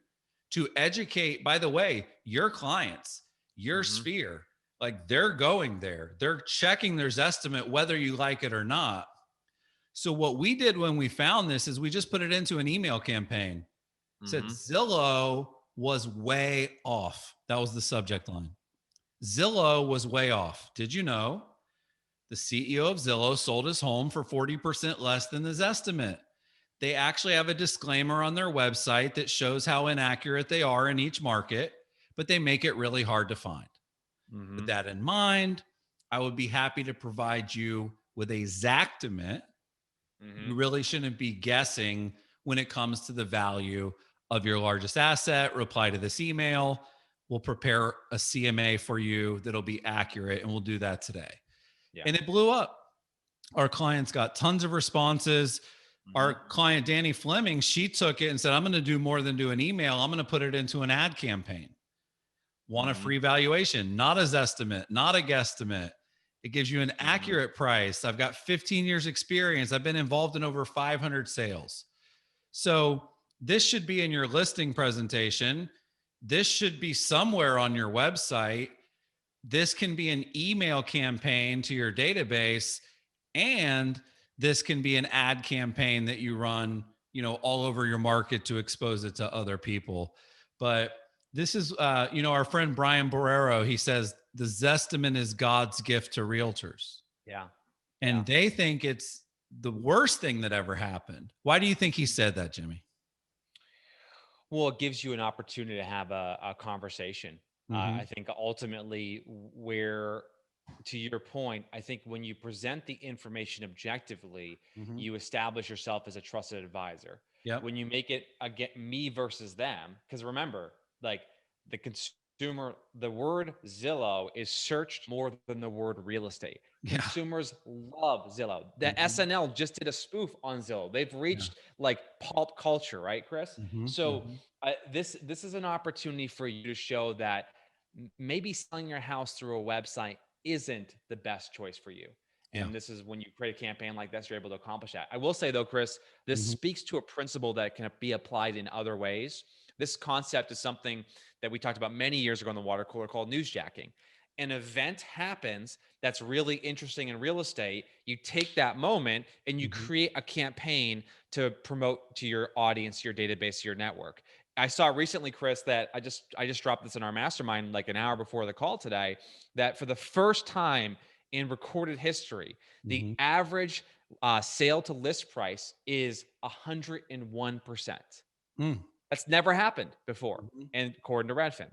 to educate, by the way, your clients, your Mm-hmm. sphere. Like they're going there. They're checking their estimate whether you like it or not. So what we did when we found this is we just put it into an email campaign. Said Mm-hmm. Zillow was way off. That was the subject line. Zillow was way off. Did you know the CEO of Zillow sold his home for 40% less than his estimate? They actually have a disclaimer on their website that shows how inaccurate they are in each market, but they make it really hard to find. With Mm-hmm. that in mind, I would be happy to provide you with a Zactimate. Mm-hmm. You really shouldn't be guessing when it comes to the value of your largest asset. Reply to this email. We'll prepare a CMA for you that'll be accurate, and we'll do that today. Yeah. And it blew up. Our clients got tons of responses. Mm-hmm. Our client, Dani Fleming, she took it and said, I'm going to do more than do an email. I'm going to put it into an ad campaign. Want a Mm-hmm. free valuation, not a Zestimate, not a guesstimate. It gives you an Mm-hmm. accurate price. I've got 15 years experience. I've been involved in over 500 sales. So this should be in your listing presentation. This should be somewhere on your website. This can be an email campaign to your database, and this can be an ad campaign that you run, all over your market to expose it to other people. But this is, our friend Brian Barrero, he says the Zestimate is God's gift to realtors. Yeah. And they think it's the worst thing that ever happened. Why do you think he said that, Jimmy? Well, it gives you an opportunity to have a conversation. Mm-hmm. I think ultimately, where to your point, I think when you present the information objectively, Mm-hmm. you establish yourself as a trusted advisor. Yep. When you make it again me versus them, because remember, like the consumer, the word Zillow is searched more than the word real estate. Yeah. Consumers love Zillow. The SNL just did a spoof on Zillow. They've reached like pulp culture, right, Chris? Mm-hmm. So this is an opportunity for you to show that maybe selling your house through a website isn't the best choice for you. And this is when you create a campaign like this, you're able to accomplish that. I will say though, Chris, this speaks to a principle that can be applied in other ways. This concept is something that we talked about many years ago in the water cooler called newsjacking. An event happens that's really interesting in real estate. You take that moment and you create a campaign to promote to your audience, your database, your network. I saw recently, Chris, that I just dropped this in our mastermind like an hour before the call today, that for the first time in recorded history, the average sale to list price is 101%. That's never happened before, and according to Redfin.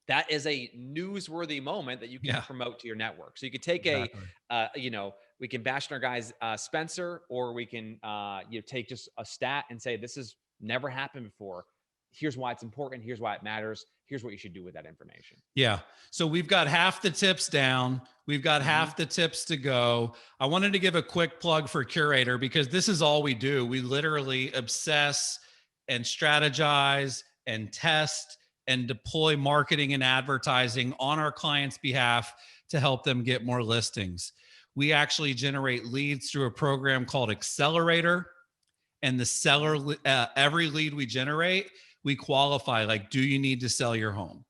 That is a newsworthy moment that you can promote to your network. So you could take we can bash on our guys Spencer, or we can take just a stat and say this has never happened before. Here's why it's important. Here's why it matters. Here's what you should do with that information. Yeah. So we've got half the tips down. We've got half the tips to go. I wanted to give a quick plug for Curaytor because this is all we do. We literally obsess and strategize and test and deploy marketing and advertising on our clients' behalf to help them get more listings. We actually generate leads through a program called Accelerator. And the seller, every lead we generate, we qualify, like, do you need to sell your home?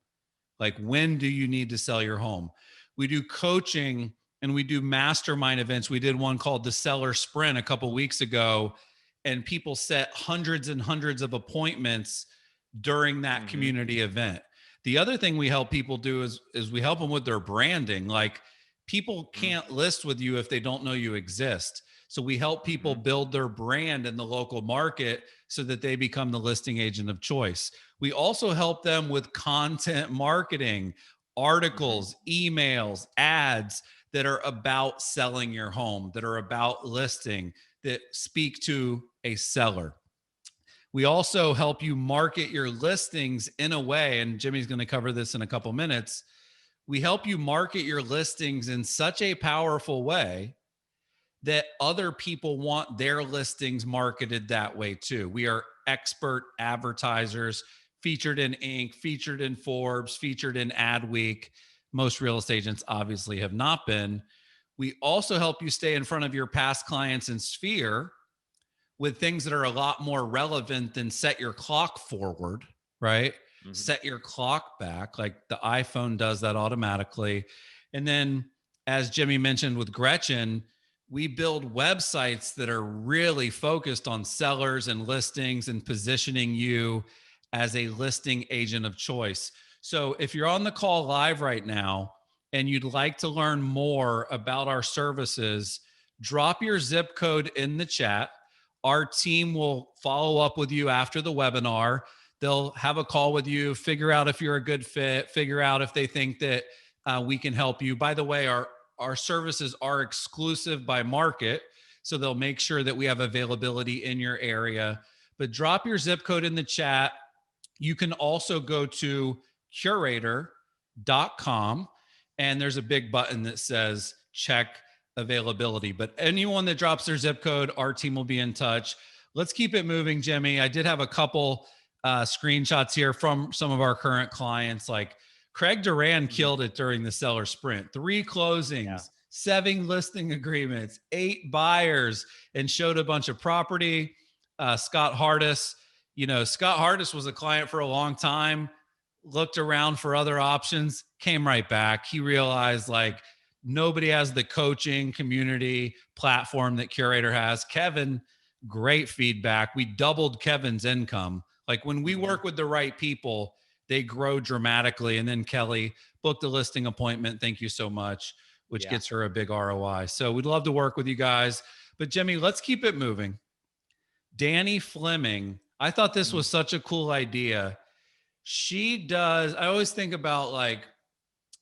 Like, when do you need to sell your home? We do coaching and we do mastermind events. We did one called the Seller Sprint a couple weeks ago, and people set hundreds and hundreds of appointments during that community event. The other thing we help people do is we help them with their branding. Like, people can't list with you if they don't know you exist. So we help people build their brand in the local market so that they become the listing agent of choice. We also help them with content marketing, articles, emails, ads that are about selling your home, that are about listing, that speak to a seller. We also help you market your listings in a way, and Jimmy's going to cover this in a couple minutes. We help you market your listings in such a powerful way that other people want their listings marketed that way too. We are expert advertisers, featured in Inc., featured in Forbes, featured in Adweek. Most real estate agents obviously have not been. We also help you stay in front of your past clients in Sphere with things that are a lot more relevant than set your clock forward, right? Set your clock back, like the iPhone does that automatically. And then, as Jimmy mentioned with Gretchen, we build websites that are really focused on sellers and listings and positioning you as a listing agent of choice. So if you're on the call live right now and you'd like to learn more about our services, drop your zip code in the chat. Our team will follow up with you after the webinar. They'll have a call with you, figure out if you're a good fit, figure out if they think that we can help you. By the way, our services are exclusive by market, so they'll make sure that we have availability in your area. But drop your zip code in the chat. You can also go to Curaytor.com, and there's a big button that says check availability. But anyone that drops their zip code, our team will be in touch. Let's keep it moving, Jimmy. I did have a couple screenshots here from some of our current clients. Like, Craig Duran killed it during the Seller Sprint. 3 closings, 7 listing agreements, 8 buyers, and showed a bunch of property. Scott Hardis, Scott Hardis was a client for a long time, looked around for other options, came right back. He realized, like, nobody has the coaching community platform that Curaytor has. Kevin, great feedback. We doubled Kevin's income. Like, when we work with the right people, they grow dramatically. And then Kelly booked a listing appointment. Thank you so much, which gets her a big ROI. So we'd love to work with you guys. But Jimmy, let's keep it moving. Dani Fleming, I thought this was such a cool idea. I always think about, like,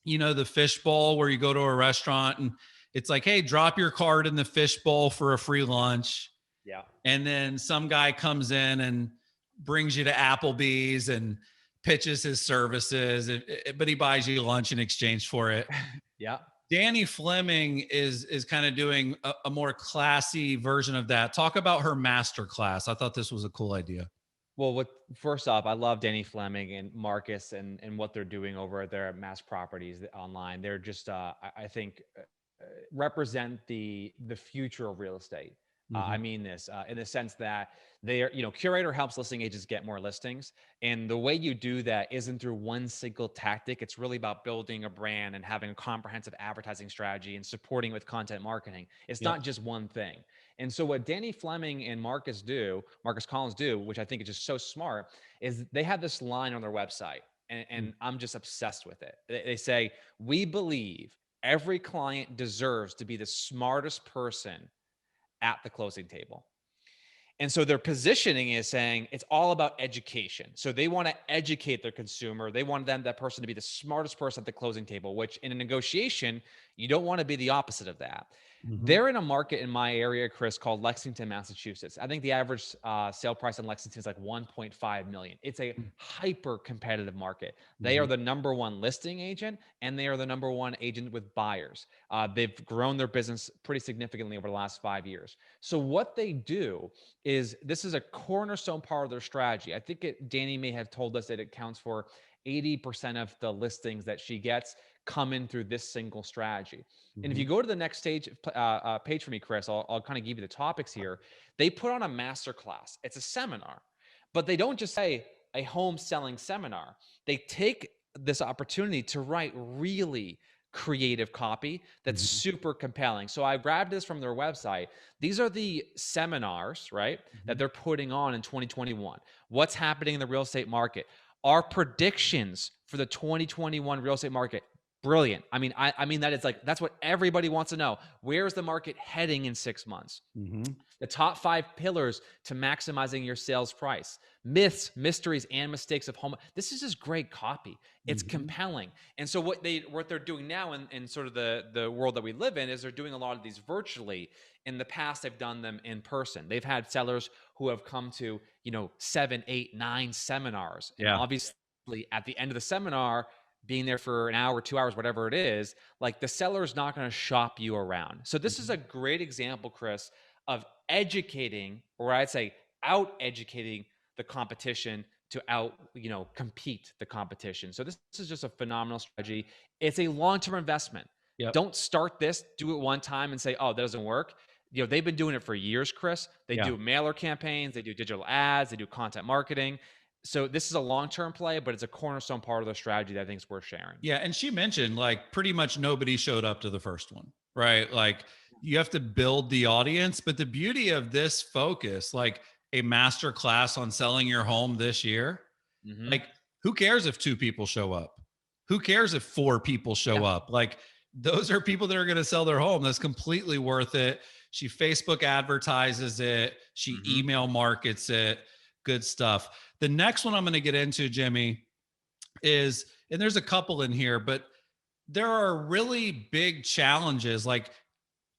the fishbowl where you go to a restaurant and it's like, hey, drop your card in the fishbowl for a free lunch. Yeah. And then some guy comes in and brings you to Applebee's and pitches his services, but he buys you lunch in exchange for it. Yeah. Dani Fleming is kind of doing a more classy version of that. Talk about her Masterclass. I thought this was a cool idea. Well, first off, I love Dani Fleming and Marcus and what they're doing over there at Mass Properties online. They're just, I think, represent the future of real estate. I mean this in the sense that they are, Curaytor helps listing agents get more listings. And the way you do that isn't through one single tactic. It's really about building a brand and having a comprehensive advertising strategy and supporting with content marketing. It's not just one thing. And so what Dani Fleming and Marcus Collins do, which I think is just so smart, is they have this line on their website, and I'm just obsessed with it. They say, we believe every client deserves to be the smartest person at the closing table. And so their positioning is saying it's all about education. So they want to educate their consumer. They want that person to be the smartest person at the closing table, which in a negotiation, you don't want to be the opposite of that. They're in a market in my area, Chris, called Lexington, Massachusetts. I think the average sale price in Lexington is like 1.5 million. It's a hyper competitive market. They are the number one listing agent, and they are the number one agent with buyers. They've grown their business pretty significantly over the last 5 years. So what they do is, this is a cornerstone part of their strategy. I think Dani may have told us that it counts for 80% of the listings that she gets come in through this single strategy. And if you go to the next page for me, Chris, I'll kind of give you the topics here. They put on a masterclass. It's a seminar, but they don't just say a home selling seminar. They take this opportunity to write really creative copy that's super compelling. So I grabbed this from their website. These are the seminars, right, that they're putting on in 2021. What's happening in the real estate market? Our predictions for the 2021 real estate market. Brilliant. I mean, that is like, that's what everybody wants to know. Where's the market heading in 6 months? The top 5 pillars to maximizing your sales price. Myths, mysteries, and mistakes of home. This is just great copy. It's compelling. And so what they're doing now in sort of the world that we live in is they're doing a lot of these virtually. In the past, they've done them in person. They've had sellers who have come to, 7, 8, 9 seminars. And obviously at the end of the seminar, being there for an hour, 2 hours, whatever it is, like, the seller is not going to shop you around. So this is a great example, Chris, of educating, or I'd say out educating the competition to compete the competition. So this is just a phenomenal strategy. It's a long-term investment. Don't start this, do it one time and say, oh, that doesn't work. They've been doing it for years, Chris. They do mailer campaigns, they do digital ads, they do content marketing. So this is a long-term play, but it's a cornerstone part of the strategy that I think is worth sharing. Yeah. And she mentioned, like, pretty much nobody showed up to the first one, right? Like, you have to build the audience, but the beauty of this focus, like a master class on selling your home this year, like, who cares if 2 people show up? Who cares if 4 people show up? Like, those are people that are going to sell their home. That's completely worth it. She Facebook advertises it. She email markets it. Good stuff. The next one I'm going to get into, Jimmy, is, and there's a couple in here, but there are really big challenges. Like,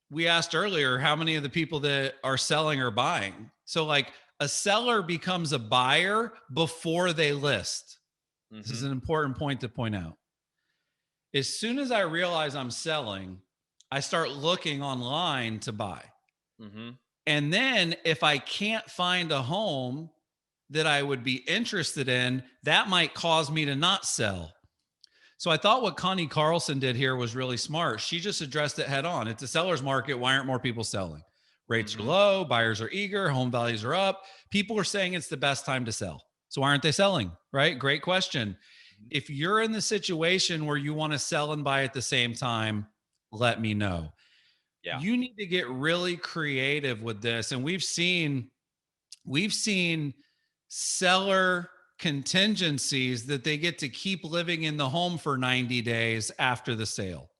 we asked earlier, how many of the people that are selling are buying? So, like, a seller becomes a buyer before they list. This is an important point to point out. As soon as I realize I'm selling, I start looking online to buy. And then if I can't find a home that I would be interested in, that might cause me to not sell. So I thought what Connie Carlson did here was really smart. She just addressed it head on. It's a seller's market. Why aren't more people selling? Rates are low, buyers are eager, home values are up. People are saying it's the best time to sell. So why aren't they selling? Right? Great question. If you're in the situation where you want to sell and buy at the same time, let me know. You need to get really creative with this. And we've seen seller contingencies that they get to keep living in the home for 90 days after the sale.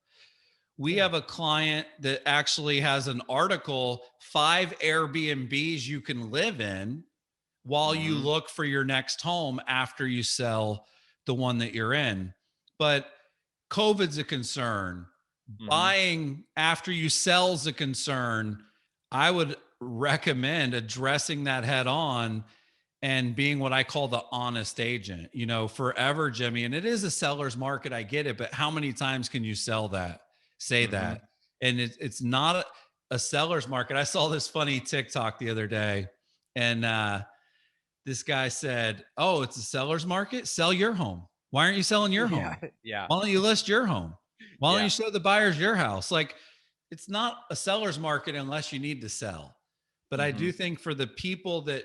We have a client that actually has an article, 5 Airbnbs you can live in while you look for your next home after you sell the one that you're in. But COVID's a concern. Buying after you sell is a concern. I would recommend addressing that head on and being what I call the honest agent, forever, Jimmy. And it is a seller's market. I get it. But how many times can you say that? And it's not a seller's market. I saw this funny TikTok the other day, and this guy said, oh, it's a seller's market. Sell your home. Why aren't you selling your home? Why don't you list your home? Why don't you show the buyers your house? Like, it's not a seller's market unless you need to sell. But I do think for the people that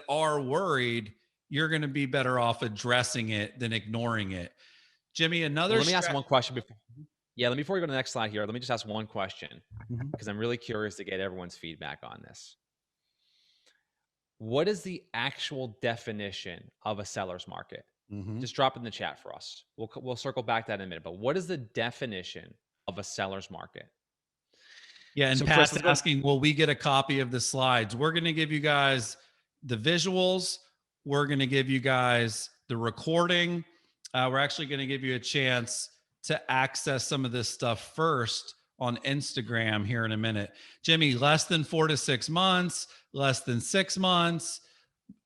are worried, you're going to be better off addressing it than ignoring it. Jimmy, let me ask one question before. Before we go to the next slide here, let me just ask one question because I'm really curious to get everyone's feedback on this. What is the actual definition of a seller's market? Just drop it in the chat for us. We'll circle back to that in a minute. But what is the definition of a seller's market? Yeah, and so Pat's asking, will we get a copy of the slides? We're going to give you guys the visuals. We're going to give you guys the recording. We're actually going to give you a chance to access some of this stuff first on Instagram here in a minute. Jimmy, less than 4 to 6 months, less than 6 months.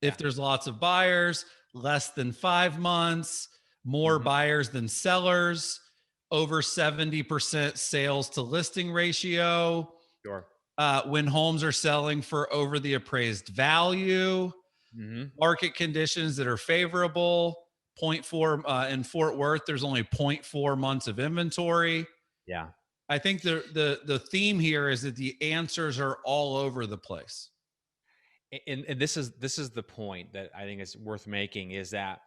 If there's lots of buyers, less than 5 months, more buyers than sellers, over 70% sales to listing ratio. Sure. When homes are selling for over the appraised value, market conditions that are favorable. 0.4 in Fort Worth, there's only 0.4 months of inventory. Yeah. I think the theme here is that the answers are all over the place. And this is the point that I think is worth making, is that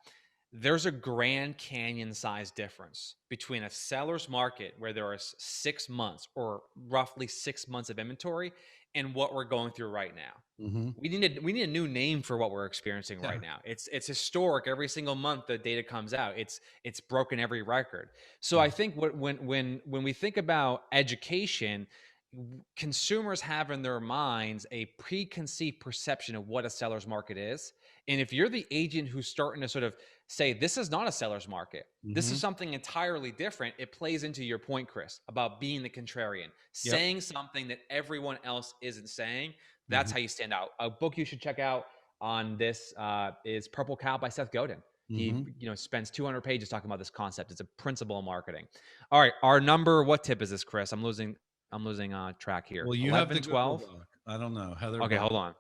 there's a Grand Canyon size difference between a seller's market where there are 6 months or roughly 6 months of inventory and what we're going through right now. We need a new name for what we're experiencing right now. It's historic. Every single month the data comes out. It's broken every record. So I think when we think about education, consumers have in their minds a preconceived perception of what a seller's market is. And if you're the agent who's starting to sort of say, this is not a seller's market, this is something entirely different, it plays into your point, Chris, about being the contrarian, saying something that everyone else isn't saying. That's how you stand out. A book you should check out on this is Purple Cow by Seth Godin. He spends 200 pages talking about this concept. It's a principle of marketing. All right, what tip is this, Chris? I'm losing track here. Well, you 11, have the 12. I don't know. Heather. Okay, hold on.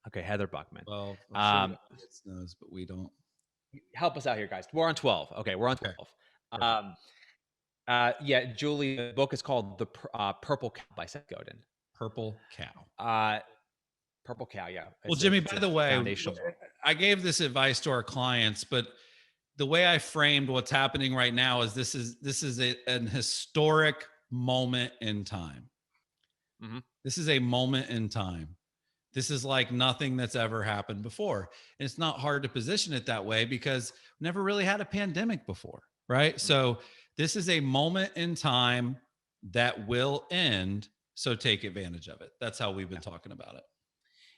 Okay, Heather Buckman. Well, I'm sure the audience knows, but we don't. Help us out here, guys. We're on 12. Okay, we're on 12. Yeah, Julie, the book is called The Purple Cow by Seth Godin. Purple Cow. Purple Cow, yeah. Well, Jimmy, by the way, I gave this advice to our clients, but the way I framed what's happening right now is this is an historic moment in time. This is a moment in time. This is like nothing that's ever happened before. And it's not hard to position it that way because we never really had a pandemic before, right? So this is a moment in time that will end. So take advantage of it. That's how we've been talking about it.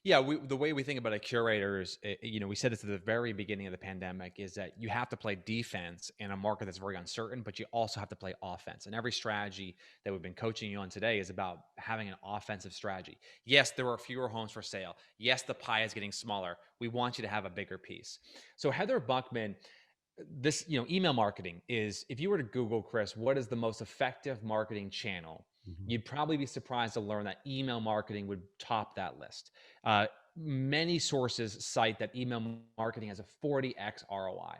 Yeah, the way we think about a curator is, we said this at the very beginning of the pandemic, is that you have to play defense in a market that's very uncertain, but you also have to play offense. And every strategy that we've been coaching you on today is about having an offensive strategy. Yes, there are fewer homes for sale. Yes, the pie is getting smaller. We want you to have a bigger piece. So Heather Buckman, this, email marketing is, if you were to Google, Chris, what is the most effective marketing channel? You'd probably be surprised to learn that email marketing would top that list. Many sources cite that email marketing has a 40x ROI.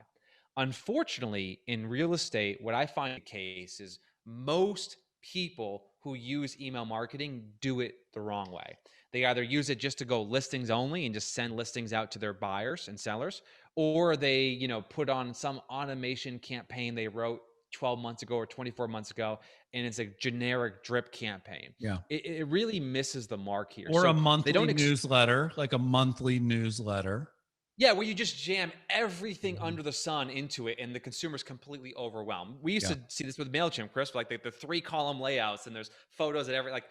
Unfortunately, in real estate, what I find the case is most people who use email marketing do it the wrong way. They either use it just to go listings only and just send listings out to their buyers and sellers, or they, put on some automation campaign they wrote 12 months ago or 24 months ago, and it's a generic drip campaign. Yeah. It really misses the mark here. Or a monthly newsletter, like a monthly newsletter. Yeah, where you just jam everything under the sun into it, and the consumer's completely overwhelmed. We used to see this with MailChimp, Chris, like the 3-column layouts, and there's photos at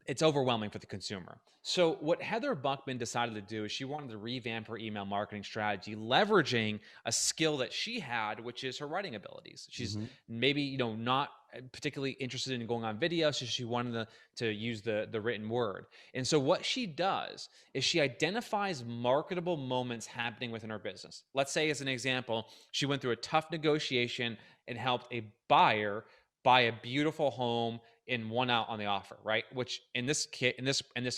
it's overwhelming for the consumer. So what Heather Buckman decided to do is she wanted to revamp her email marketing strategy, leveraging a skill that she had, which is her writing abilities. She's maybe, not particularly interested in going on video, so she wanted to use the written word. And so what she does is she identifies marketable moments happening within her business. Let's say, as an example, she went through a tough negotiation and helped a buyer buy a beautiful home and won out on the offer, right? Which in this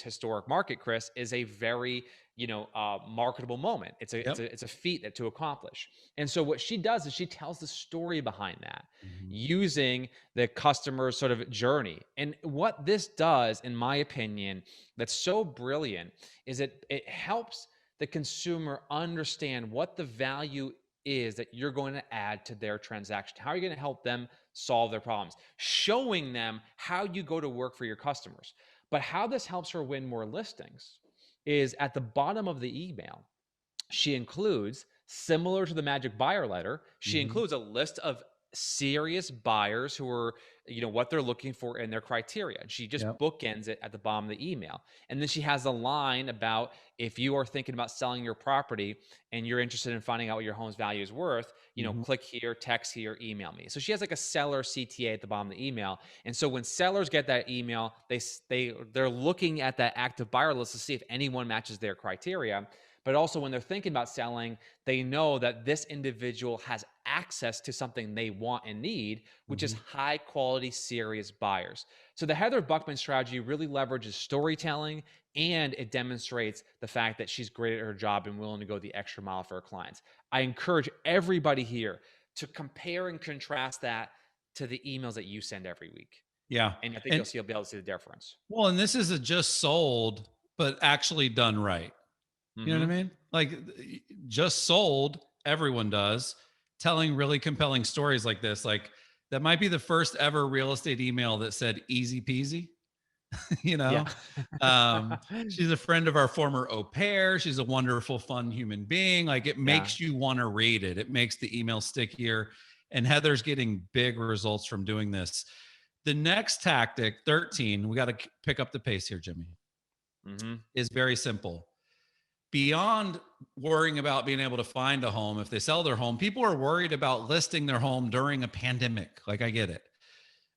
historic market, Chris, is a very marketable moment. It's a feat to accomplish. And so what she does is she tells the story behind that using the customer's sort of journey. And what this does, in my opinion, that's so brilliant is it helps the consumer understand what the value is that you're going to add to their transaction. How are you going to help them solve their problems? Showing them how you go to work for your customers. But how this helps her win more listings is at the bottom of the email, she includes, similar to the magic buyer letter, she includes a list of serious buyers who are, what they're looking for in their criteria. And she just Yep. bookends it at the bottom of the email. And then she has a line about, if you are thinking about selling your property and you're interested in finding out what your home's value is worth, click here, text here, email me. So she has like a seller CTA at the bottom of the email. And so when sellers get that email, they're looking at that active buyer list to see if anyone matches their criteria. But also when they're thinking about selling, they know that this individual has access to something they want and need, which is high quality, serious buyers. So the Heather Buckman strategy really leverages storytelling, and it demonstrates the fact that she's great at her job and willing to go the extra mile for her clients. I encourage everybody here to compare and contrast that to the emails that you send every week. Yeah. And I think you'll be able to see the difference. Well, and this is a just sold, but actually done right. You know what I mean? Like, just sold, everyone does. Telling really compelling stories like this, like that might be the first ever real estate email that said easy peasy. you know, Yeah. she's a friend of our former au pair. She's a wonderful, fun human being. Like, it Yeah. makes you want to read it. It makes the email stickier. And Heather's getting big results from doing this. The next tactic, 13, we got to pick up the pace here, Jimmy, is very simple. Beyond worrying about being able to find a home if they sell their home, people are worried about listing their home during a pandemic. Like, I get it.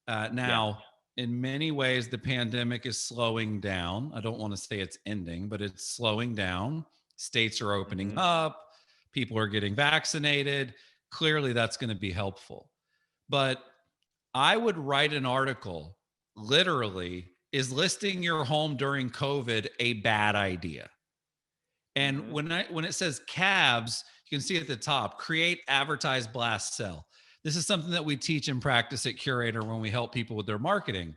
Now, in many ways, the pandemic is slowing down. I don't want to say it's ending, but it's slowing down. States are opening up. People are getting vaccinated. Clearly, that's going to be helpful. But I would write an article, literally, is listing your home during COVID a bad idea? And when it says cabs, you can see at the top, create, advertise, blast, sell. This is something that we teach and practice at Curaytor when we help people with their marketing.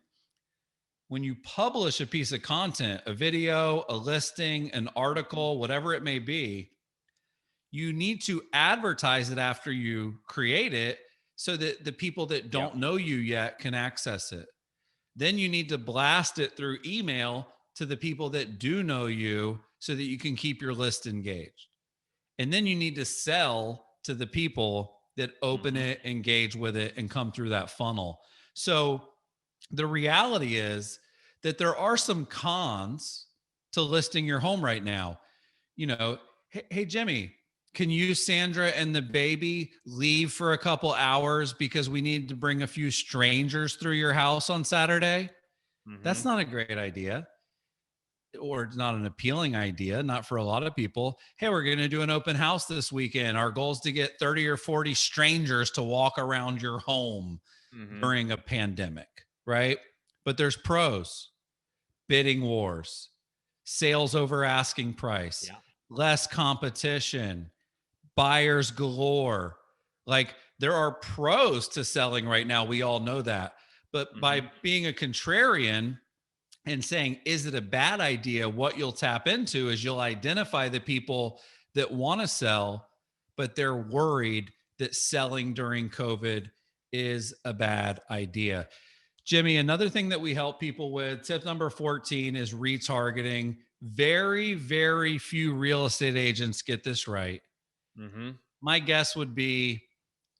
When you publish a piece of content, a video, a listing, an article, whatever it may be, you need to advertise it after you create it so that the people that don't know you yet can access it. Then you need to blast it through email to the people that do know you so that you can keep your list engaged. And then you need to sell to the people that open it, engage with it, and come through that funnel. So the reality is that there are some cons to listing your home right now. Hey, Jimmy, can you, Sandra, and the baby leave for a couple hours because we need to bring a few strangers through your house on Saturday? That's not a great idea, or it's not an appealing idea, not for a lot of people. Hey, we're going to do an open house this weekend. Our goal is to get 30 or 40 strangers to walk around your home during a pandemic, right? But there's pros: bidding wars, sales over asking price, less competition, buyers galore. Like, there are pros to selling right now. We all know that. But by being a contrarian and saying, is it a bad idea? What you'll tap into is you'll identify the people that want to sell, but they're worried that selling during COVID is a bad idea. Jimmy, another thing that we help people with, tip number 14, is retargeting. Very, very few real estate agents get this right. My guess would be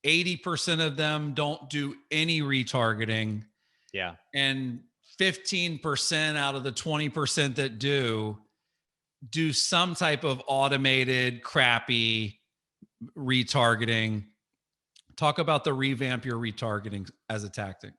80% of them don't do any retargeting. Yeah. And 15% out of the 20% that do some type of automated, crappy retargeting. Talk about the revamp your retargeting as a tactic.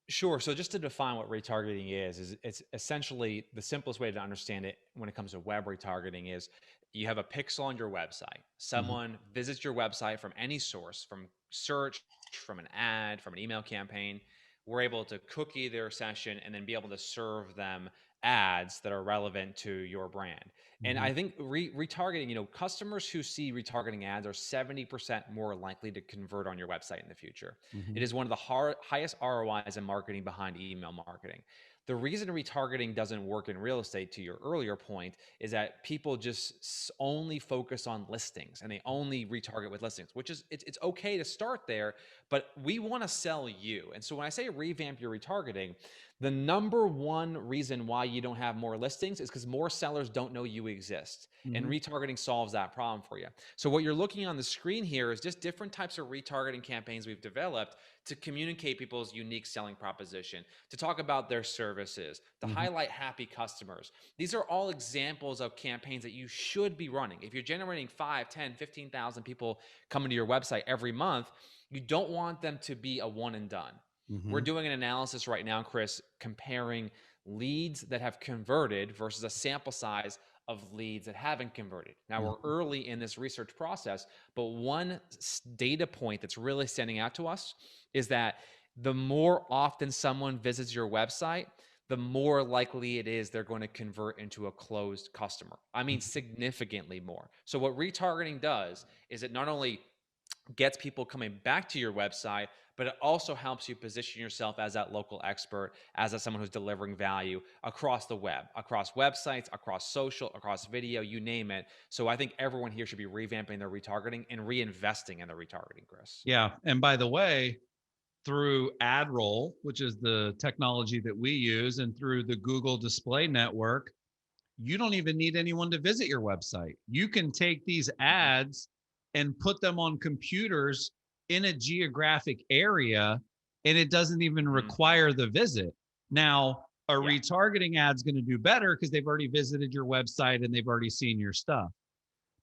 Sure. So just to define what retargeting is it's essentially the simplest way to understand it when it comes to web retargeting is you have a pixel on your website. Someone visits your website from any source, from search, from an ad, from an email campaign. We're able to cookie their session and then be able to serve them ads that are relevant to your brand. And I think retargeting, customers who see retargeting ads are 70% more likely to convert on your website in the future. It is one of the highest ROIs in marketing behind email marketing. The reason retargeting doesn't work in real estate, to your earlier point, is that people just only focus on listings and they only retarget with listings, which is, it's okay to start there, but we want to sell you. And so when I say revamp your retargeting, The number one reason why you don't have more listings is because more sellers don't know you exist. And retargeting solves that problem for you. So what you're looking on the screen here is just different types of retargeting campaigns we've developed to communicate people's unique selling proposition, to talk about their services, to highlight happy customers. These are all examples of campaigns that you should be running. If you're generating 5, 10, 15,000 people coming to your website every month, you don't want them to be a one and done. We're doing an analysis right now, Chris, comparing leads that have converted versus a sample size of leads that haven't converted. Now, we're early in this research process, but one data point that's really standing out to us is that the more often someone visits your website, the more likely it is they're going to convert into a closed customer. I mean, significantly more. So what retargeting does is it not only gets people coming back to your website, but it also helps you position yourself as that local expert, as someone who's delivering value across the web, across websites, across social, across video, you name it. So I think everyone here should be revamping their retargeting and reinvesting in their retargeting, Chris. Yeah. And by the way, through AdRoll, which is the technology that we use, and through the Google Display Network, you don't even need anyone to visit your website. You can take these ads and put them on computers in a geographic area, and it doesn't even require the visit. Now, a retargeting ad's going to do better because they've already visited your website and they've already seen your stuff.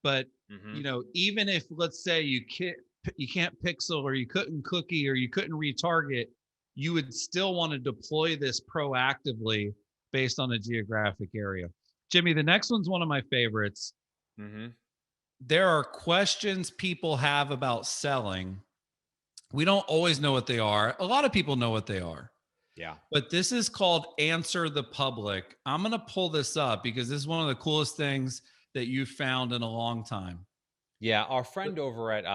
But you know, even if, let's say, you can't pixel, or you couldn't cookie, or you couldn't retarget, you would still want to deploy this proactively based on a geographic area. Jimmy, the next one's one of my favorites. There are questions people have about selling. We don't always know what they are. A lot of people know what they are. Yeah. But this is called Answer the Public. I'm going to pull this up because this is one of the coolest things that you've found in a long time. Yeah, our friend over at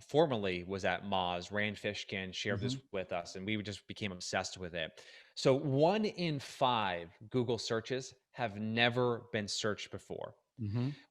formerly was at Moz, Rand Fishkin, shared this with us, and we just became obsessed with it. So 1 in 5 Google searches have never been searched before.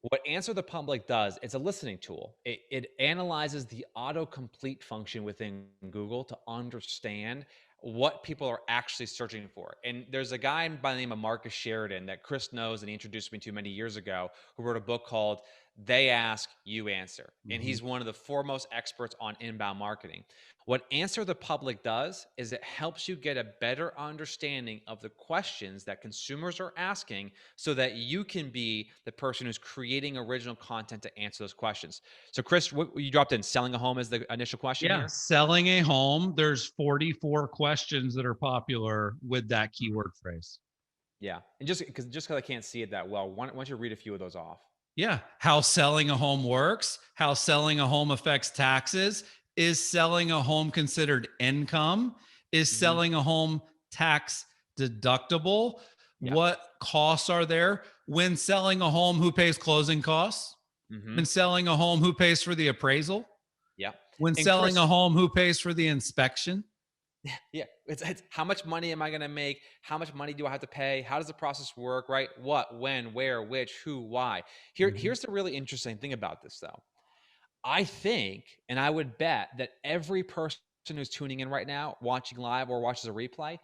What Answer the Public does, it's a listening tool. It analyzes the autocomplete function within Google to understand what people are actually searching for. And there's a guy by the name of Marcus Sheridan that Chris knows and he introduced me to many years ago, who wrote a book called They Ask, You Answer. And he's one of the foremost experts on inbound marketing. What Answer the Public does is it helps you get a better understanding of the questions that consumers are asking so that you can be the person who's creating original content to answer those questions. So Chris, what you dropped in selling a home as the initial question here? Selling a home. There's 44 questions that are popular with that keyword phrase. Yeah. And just because I can't see it that well, why don't you read a few of those off? Yeah. How selling a home works, how selling a home affects taxes. Is selling a home considered income? Is selling a home tax deductible? What costs are there? When selling a home, who pays closing costs? When selling a home, who pays for the appraisal? Yeah. When selling a home, who pays for the inspection? Yeah. It's how much money am I going to make? How much money do I have to pay? How does the process work, right? What, when, where, which, who, why? Here's the really interesting thing about this, though. I think, and I would bet that every person who's tuning in right now, watching live or watches a replay,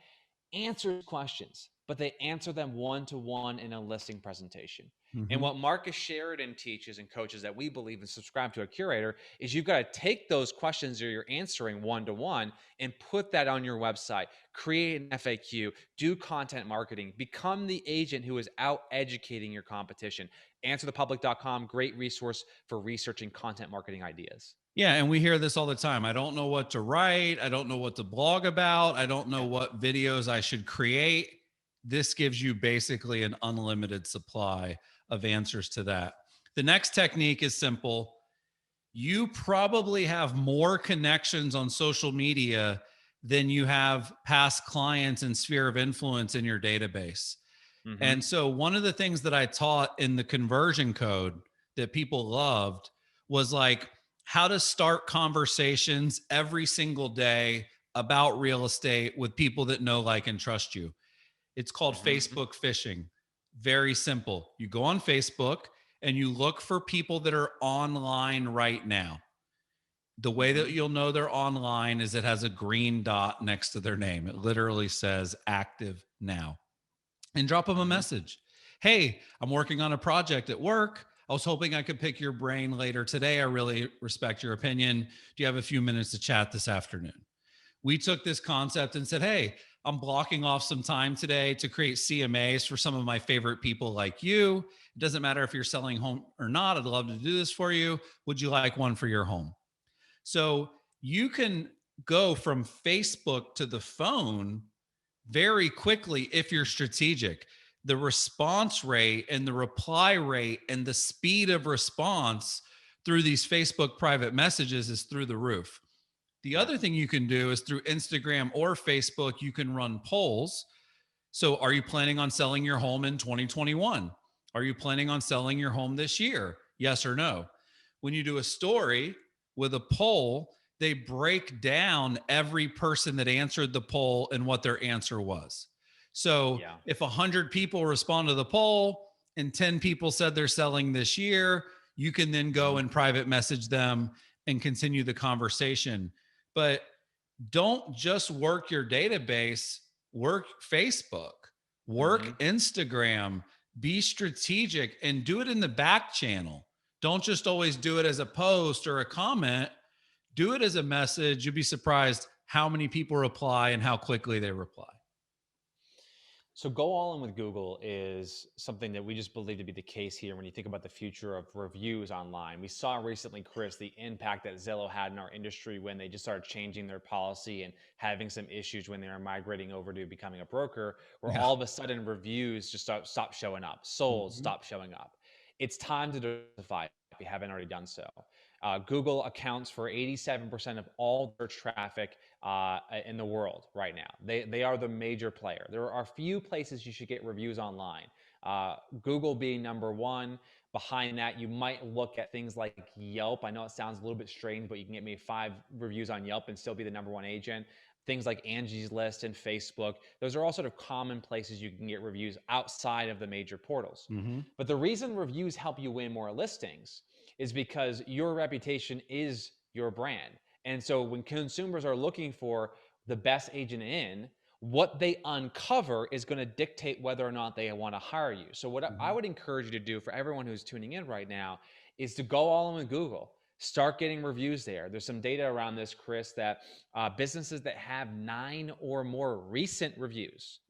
answers questions, but they answer them one-to-one in a listing presentation. And what Marcus Sheridan teaches and coaches that we believe and subscribe to a Curaytor is you've got to take those questions that you're answering one-to-one and put that on your website, create an FAQ, do content marketing, become the agent who is out educating your competition. Answerthepublic.com, great resource for researching content marketing ideas. Yeah, and we hear this all the time. I don't know what to write. I don't know what to blog about. I don't know what videos I should create. This gives you basically an unlimited supply of answers to that. The next technique is simple. You probably have more connections on social media than you have past clients and sphere of influence in your database. And so one of the things that I taught in the conversion code that people loved was like how to start conversations every single day about real estate with people that know, like, and trust you. It's called Facebook phishing. Very simple. You go on Facebook and you look for people that are online right now. The way that you'll know they're online is it has a green dot next to their name. It literally says active now. And drop them a message. Hey, I'm working on a project at work. I was hoping I could pick your brain later today. I really respect your opinion. Do you have a few minutes to chat this afternoon? We took this concept and said, hey, I'm blocking off some time today to create CMAs for some of my favorite people like you. It doesn't matter if you're selling home or not. I'd love to do this for you. Would you like one for your home? So you can go from Facebook to the phone very quickly if you're strategic. The response rate and the reply rate and the speed of response through these Facebook private messages is through the roof. The other thing you can do is through Instagram or Facebook, you can run polls. So are you planning on selling your home in 2021? Are you planning on selling your home this year? Yes or no? When you do a story with a poll, they break down every person that answered the poll and what their answer was. So if 100 people respond to the poll and 10 people said they're selling this year, you can then go and private message them and continue the conversation. But don't just work your database, work Facebook, work Instagram, be strategic and do it in the back channel. Don't just always do it as a post or a comment. Do it as a message. You'll be surprised how many people reply and how quickly they reply. So go all in with Google is something that we just believe to be the case here when you think about the future of reviews online. We saw recently, Chris, the impact that Zillow had in our industry when they just started changing their policy and having some issues when they were migrating over to becoming a broker, where all of a sudden reviews just stopped showing up, sold, stopped showing up. It's time to diversify if you haven't already done so. Google accounts for 87% of all their traffic in the world right now. They are the major player. There are few places you should get reviews online. Google being number one. Behind that, you might look at things like Yelp. I know it sounds a little bit strange, but you can get maybe 5 reviews on Yelp and still be the number one agent. Things like Angie's List and Facebook. Those are all sort of common places you can get reviews outside of the major portals. But the reason reviews help you win more listings is because your reputation is your brand. And so when consumers are looking for the best agent in, what they uncover is going to dictate whether or not they want to hire you. So what I would encourage you to do for everyone who's tuning in right now is to go all in with Google. Start getting reviews there. There's some data around this, Chris, that businesses that have 9 or more recent reviews,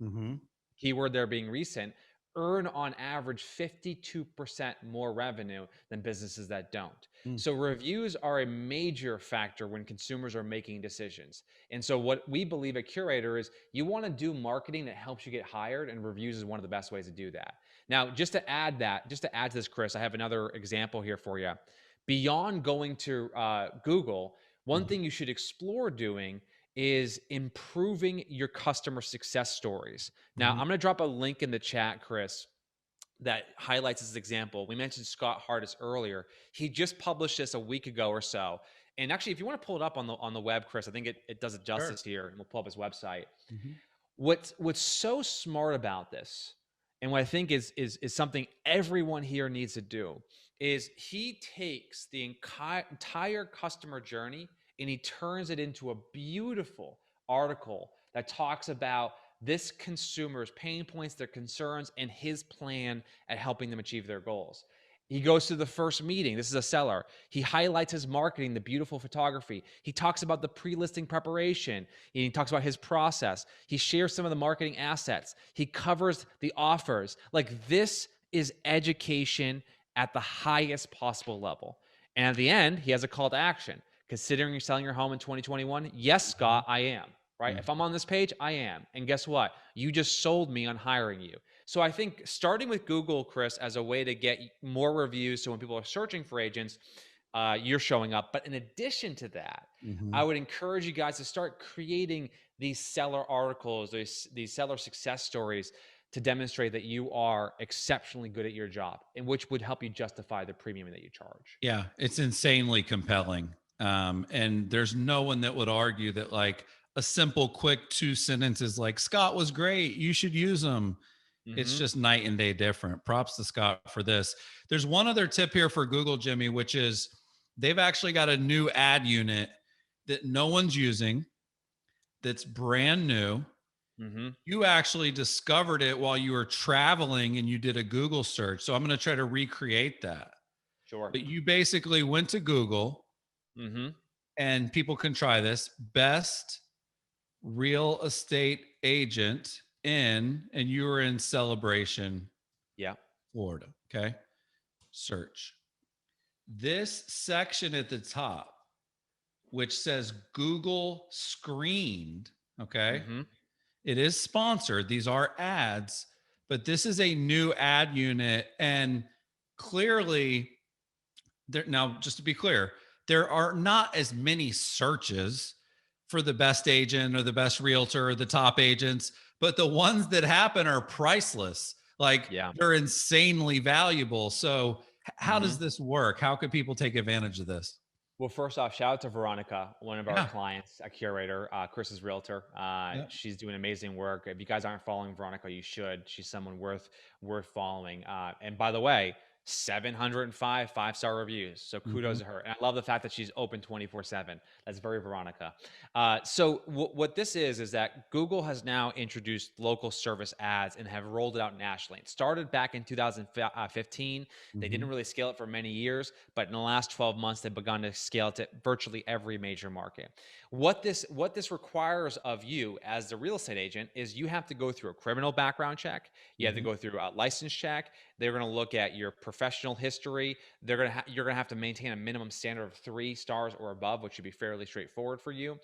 keyword there being recent, earn on average 52% more revenue than businesses that don't. So reviews are a major factor when consumers are making decisions. And so what we believe at Curaytor is you want to do marketing that helps you get hired, and reviews is one of the best ways to do that. Now, just to add to this, Chris, I have another example here for you. Beyond going to Google, one thing you should explore doing is improving your customer success stories. Now, I'm going to drop a link in the chat, Chris, that highlights this example. We mentioned Scott Hardis earlier. He just published this a week ago or so. And actually, if you want to pull it up on the web, Chris, I think it does it justice here, and we'll pull up his website. What's so smart about this, and what I think is something everyone here needs to do, is he takes the entire customer journey and he turns it into a beautiful article that talks about this consumer's pain points, their concerns, and his plan at helping them achieve their goals. He goes to the first meeting. This is a seller. He highlights his marketing, the beautiful photography. He talks about the pre-listing preparation. He talks about his process. He shares some of the marketing assets. He covers the offers. Like, this is education at the highest possible level. And at the end, he has a call to action. Considering you're selling your home in 2021? Yes, Scott, I am. Right? If I'm on this page, I am. And guess what? You just sold me on hiring you. So I think starting with Google, Chris, as a way to get more reviews, so when people are searching for agents, you're showing up. But in addition to that, I would encourage you guys to start creating these seller articles, these seller success stories, to demonstrate that you are exceptionally good at your job, and which would help you justify the premium that you charge. Yeah, it's insanely compelling. And there's no one that would argue that, like, a simple, quick 2 sentences like Scott was great, you should use him. It's just night and day different. Props to Scott for this. There's one other tip here for Google, Jimmy, which is they've actually got a new ad unit that no one's using, that's brand new. You actually discovered it while you were traveling and you did a Google search. So I'm going to try to recreate that. Sure. But you basically went to Google, and people can try this: best real estate agent in, and you were in Celebration, Florida. Okay. Search. This section at the top, which says Google screened, okay, it is sponsored. These are ads, but this is a new ad unit. And clearly, now, just to be clear, there are not as many searches for the best agent or the best realtor or the top agents, but the ones that happen are priceless. Like, they're insanely valuable. So how does this work? How could people take advantage of this? Well, first off, shout out to Veronica, one of our clients, a Curaytor, Chris's realtor. She's doing amazing work. If you guys aren't following Veronica, you should. She's someone worth following. And by the way, 705 5-star reviews. So kudos to her. And I love the fact that she's open 24/7. That's very Veronica. So what this is that Google has now introduced local service ads and have rolled it out nationally. It started back in 2015. They didn't really scale it for many years, but in the last 12 months, they've begun to scale it to virtually every major market. What this requires of you as the real estate agent is you have to go through a criminal background check. You have to go through a license check. They're going to look at your professional history. You're going to have to maintain a minimum standard of 3 stars or above, which should be fairly straightforward for you.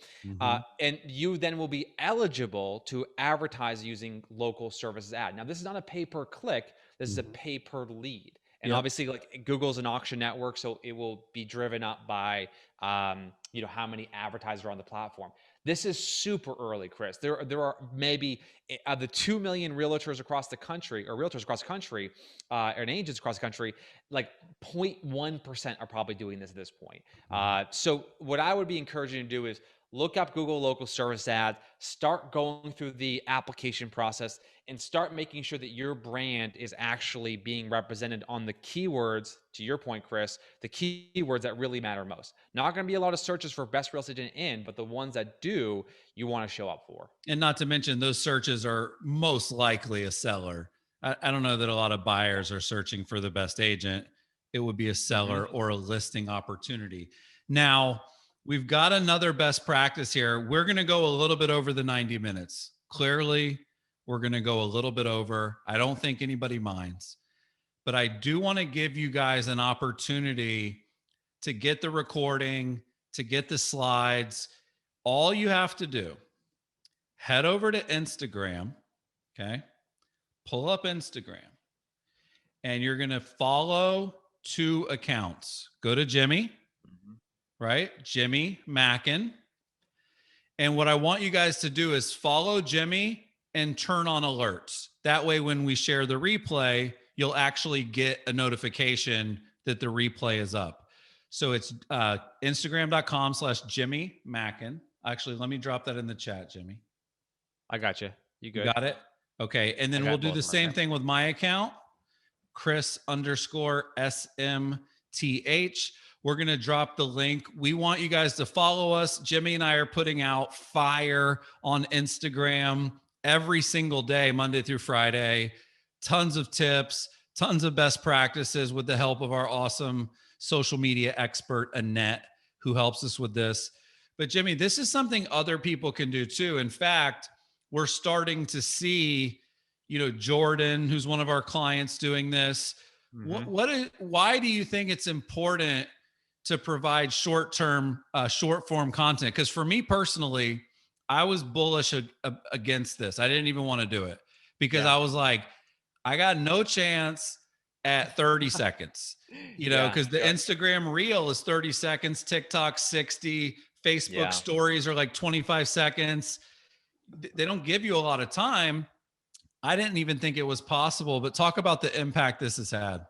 And you then will be eligible to advertise using local services ad. Now, this is not a pay per click. This is a pay per lead. And obviously, like, Google's an auction network, so it will be driven up by, how many advertisers are on the platform. This is super early, Chris. There are maybe of the 2 million realtors across the country, and agents across the country, like 0.1% are probably doing this at this point. So what I would be encouraging you to do is look up Google local service ads, start going through the application process, and start making sure that your brand is actually being represented on the keywords, to your point, Chris, the keywords that really matter most. Not going to be a lot of searches for best real estate agent in, but the ones that do, you want to show up for. And not to mention, those searches are most likely a seller. I don't know that a lot of buyers are searching for the best agent. It would be a seller or a listing opportunity. Now, we've got another best practice here. We're going to go a little bit over the 90 minutes. Clearly, we're going to go a little bit over. I don't think anybody minds, but I do want to give you guys an opportunity to get the recording, to get the slides. All you have to do, head over to Instagram, okay? Pull up Instagram, and you're going to follow 2 accounts. Go to Jimmy, right? Jimmy Mackin. And what I want you guys to do is follow Jimmy and turn on alerts. That way, when we share the replay, you'll actually get a notification that the replay is up. So it's Instagram.com/Jimmy Mackin. Actually, let me drop that in the chat, Jimmy. I got you. You good? You got it? Okay. And then we'll do the same thing with my account, Chris_SMTH. We're going to drop the link. We want you guys to follow us. Jimmy and I are putting out fire on Instagram every single day, Monday through Friday. Tons of tips, tons of best practices with the help of our awesome social media expert, Annette, who helps us with this. But Jimmy, this is something other people can do too. In fact, we're starting to see, Jordan, who's one of our clients, doing this. Why do you think it's important to provide short form content? Because for me personally, I was bullish against this. I didn't even want to do it because I was like, I got no chance at 30 seconds, because the Instagram reel is 30 seconds, TikTok 60, Facebook stories are like 25 seconds. They don't give you a lot of time. I didn't even think it was possible, but talk about the impact this has had.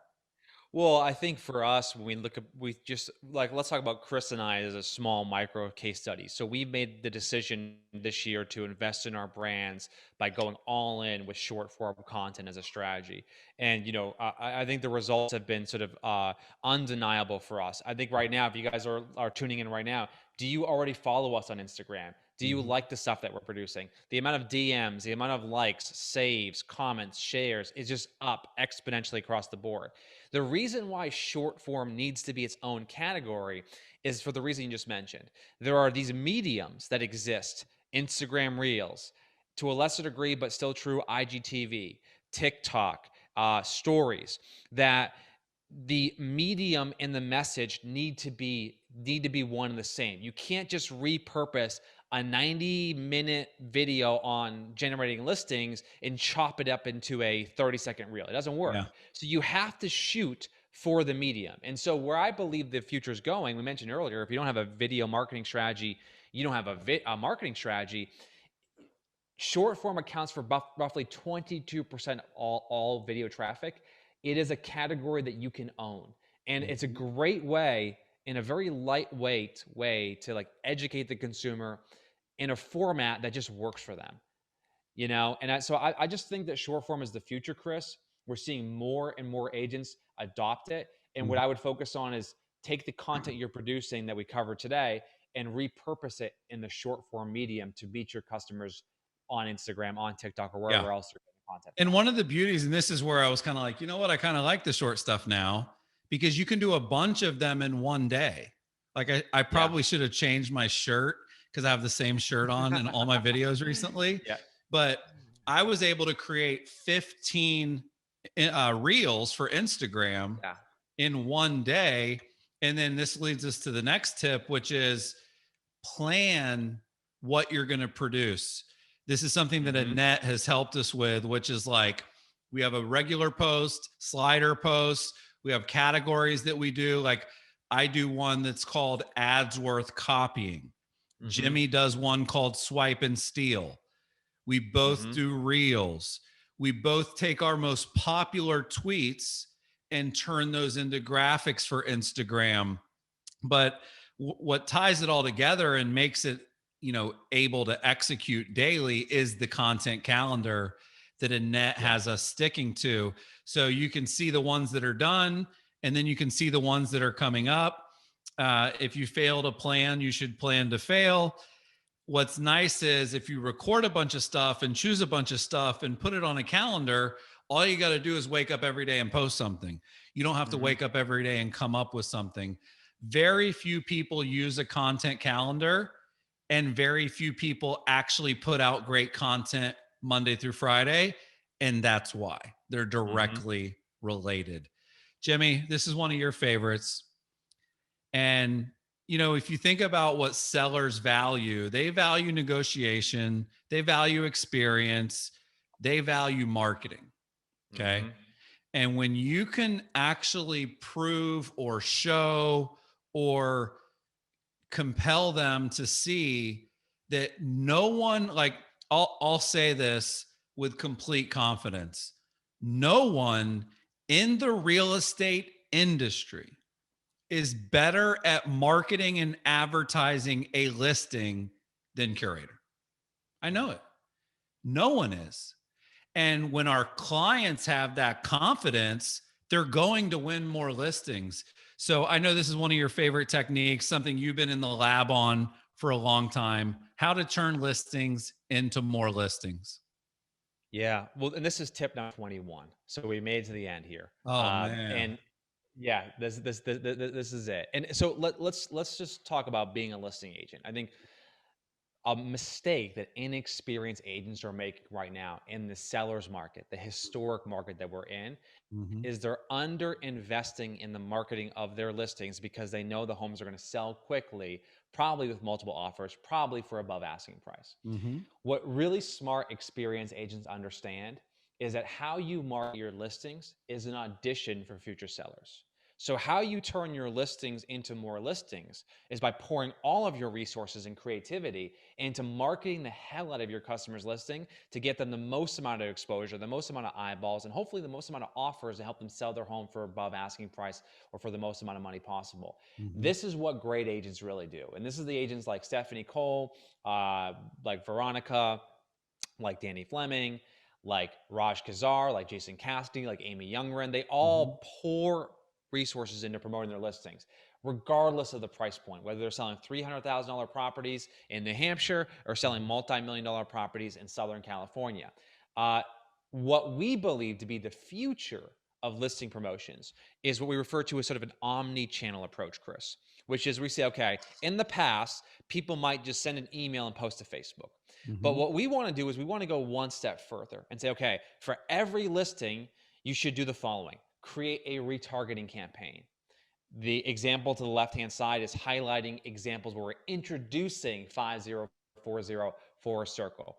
Well, I think for us, when we look at, we just like, let's talk about Chris and I as a small micro case study. So we made the decision this year to invest in our brands by going all in with short form content as a strategy. And, I think the results have been sort of undeniable for us. I think right now, if you guys are tuning in right now, do you already follow us on Instagram? Do you Mhm. like the stuff that we're producing? The amount of DMs, the amount of likes, saves, comments, shares is just up exponentially across the board. The reason why short form needs to be its own category is for the reason you just mentioned. There are these mediums that exist, Instagram Reels, to a lesser degree, but still true, IGTV, TikTok, stories, that the medium and the message need to be one and the same. You can't just repurpose a 90-minute video on generating listings and chop it up into a 30-second reel. It doesn't Yeah. work. So you have to shoot for the medium. And so where I believe the future is going, we mentioned earlier, if you don't have a video marketing strategy, you don't have a marketing strategy. Short form accounts for roughly 22% of all video traffic. It is a category that you can own. And it's a Mhm. great way, in a very lightweight way, to like educate the consumer in a format that just works for them. So I just think that short form is the future, Chris. We're seeing more and more agents adopt it. And what Mhm. I would focus on is take the content you're producing that we covered today and repurpose it in the short form medium to meet your customers on Instagram, on TikTok, or Yeah. wherever else you're getting content And from. one of the beauties, and this is where I was kind of like, you know what, I kind of like the short stuff now because you can do a bunch of them in one day. Like I Yeah. probably should have changed my shirt because I have the same shirt on in all my videos recently. Yeah. But I was able to create 15 reels for Instagram Yeah. in one day. And then this leads us to the next tip, which is plan what you're going to produce. This is something that Mm-hmm. Annette has helped us with, which is like we have a regular post, slider post, we have categories that we do. Like I do one that's called ads worth copying. Mm-hmm. Jimmy does one called swipe and steal. We both Mm-hmm. do reels. We both take our most popular tweets and turn those into graphics for Instagram. But what ties it all together and makes it, able to execute daily is the content calendar that Annette Yeah. has us sticking to. So you can see the ones that are done, and then you can see the ones that are coming up. If you fail to plan, you should plan to fail. What's nice is if you record a bunch of stuff and choose a bunch of stuff and put it on a calendar, all you got to do is wake up every day and post something. You don't have to Mm-hmm. wake up every day and come up with something. Very few people use a content calendar, and very few people actually put out great content Monday through Friday. And that's why they're Mm-hmm. directly related. Jimmy, this is one of your favorites. And, if you think about what sellers value, they value negotiation, they value experience, they value marketing. Okay. Mm-hmm. And when you can actually prove or show or compel them to see that no one, like, I'll say this with complete confidence, no one in the real estate industry is better at marketing and advertising a listing than Curaytor. I know it. No one is. And when our clients have that confidence, they're going to win more listings. So I know this is one of your favorite techniques, something you've been in the lab on for a long time, how to turn listings into more listings. Yeah. Well, and this is tip number 21. So we made it to the end here. Oh, man. And yeah, this is it. And so let's just talk about being a listing agent. I think a mistake that inexperienced agents are making right now in the seller's market, the historic market that we're in, Mhm. is they're under investing in the marketing of their listings because they know the homes are going to sell quickly, probably with multiple offers, probably for above asking price. Mhm. What really smart, experienced agents understand is that how you market your listings is an audition for future sellers. So how you turn your listings into more listings is by pouring all of your resources and creativity into marketing the hell out of your customer's listing to get them the most amount of exposure, the most amount of eyeballs, and hopefully the most amount of offers to help them sell their home for above asking price or for the most amount of money possible. This is what great agents really do. And this is the agents like Stephanie Cole, like Veronica, like Dani Fleming, like Raj Kazar, like Jason Cassidy, like Amy Youngren. They all pour resources into promoting their listings, regardless of the price point, whether they're selling $300,000 properties in New Hampshire or selling multi-million-dollar properties in Southern California. What we believe to be the future of listing promotions is what we refer to as sort of an omni-channel approach, Chris, which is we say, okay, in the past, people might just send an email and post to Facebook. But what we want to do is we want to go one step further and say, okay, for every listing, you should do the following. Create a retargeting campaign. The example to the left-hand side is highlighting examples where we're introducing 5040 for a circle.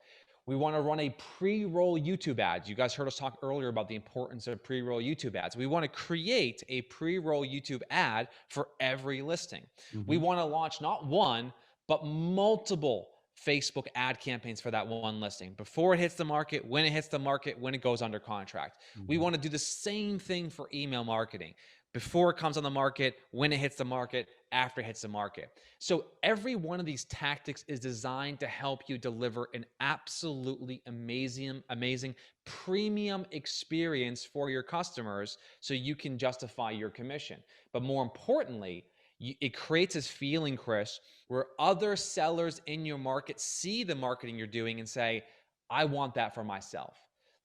We want to run a pre-roll YouTube ads. You guys heard us talk earlier about the importance of pre-roll YouTube ads. We want to create a pre-roll YouTube ad for every listing. We want to launch not one, but multiple Facebook ad campaigns for that one listing before it hits the market, when it hits the market, when it goes under contract. We want to do the same thing for email marketing before it comes on the market, when it hits the market, after it hits the market. So every one of these tactics is designed to help you deliver an absolutely amazing premium experience for your customers so you can justify your commission. But more importantly, it creates this feeling, Chris, where other sellers in your market see the marketing you're doing and say, I want that for myself.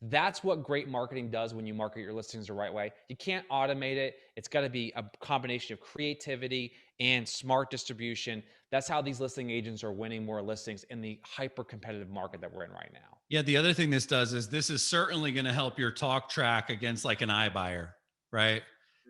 That's what great marketing does when you market your listings the right way. You can't automate it. It's got to be a combination of creativity and smart distribution. That's how these listing agents are winning more listings in the hyper competitive market that we're in right now. Yeah, the other thing this does is this is certainly going to help your talk track against like an iBuyer, right?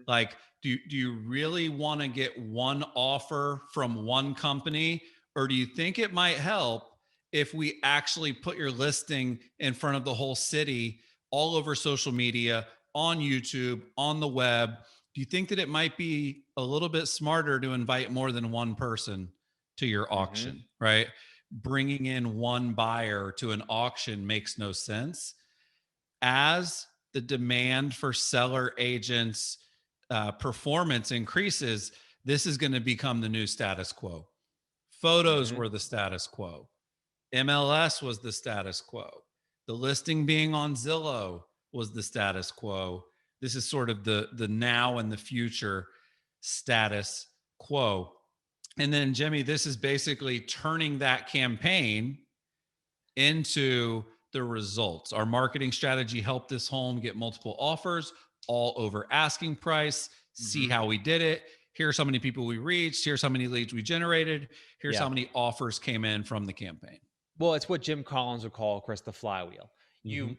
Like, do you really want to get one offer from one company, or do you think it might help if we actually put your listing in front of the whole city, all over social media, on YouTube, on the web? Do you think that it might be a little bit smarter to invite more than one person to your auction, right? Bringing in one buyer to an auction makes no sense. As the demand for seller agents performance increases, this is going to become the new status quo. Photos were the status quo. MLS was the status quo. The listing being on Zillow was the status quo. This is sort of the now and the future status quo. And then, Jimmy, this is basically turning that campaign into the results. Our marketing strategy helped this home get multiple offers, all over asking price. See how we did it. Here's how many people we reached. Here's how many leads we generated. Here's how many offers came in from the campaign. Well, it's what Jim Collins would call, Chris, the flywheel. You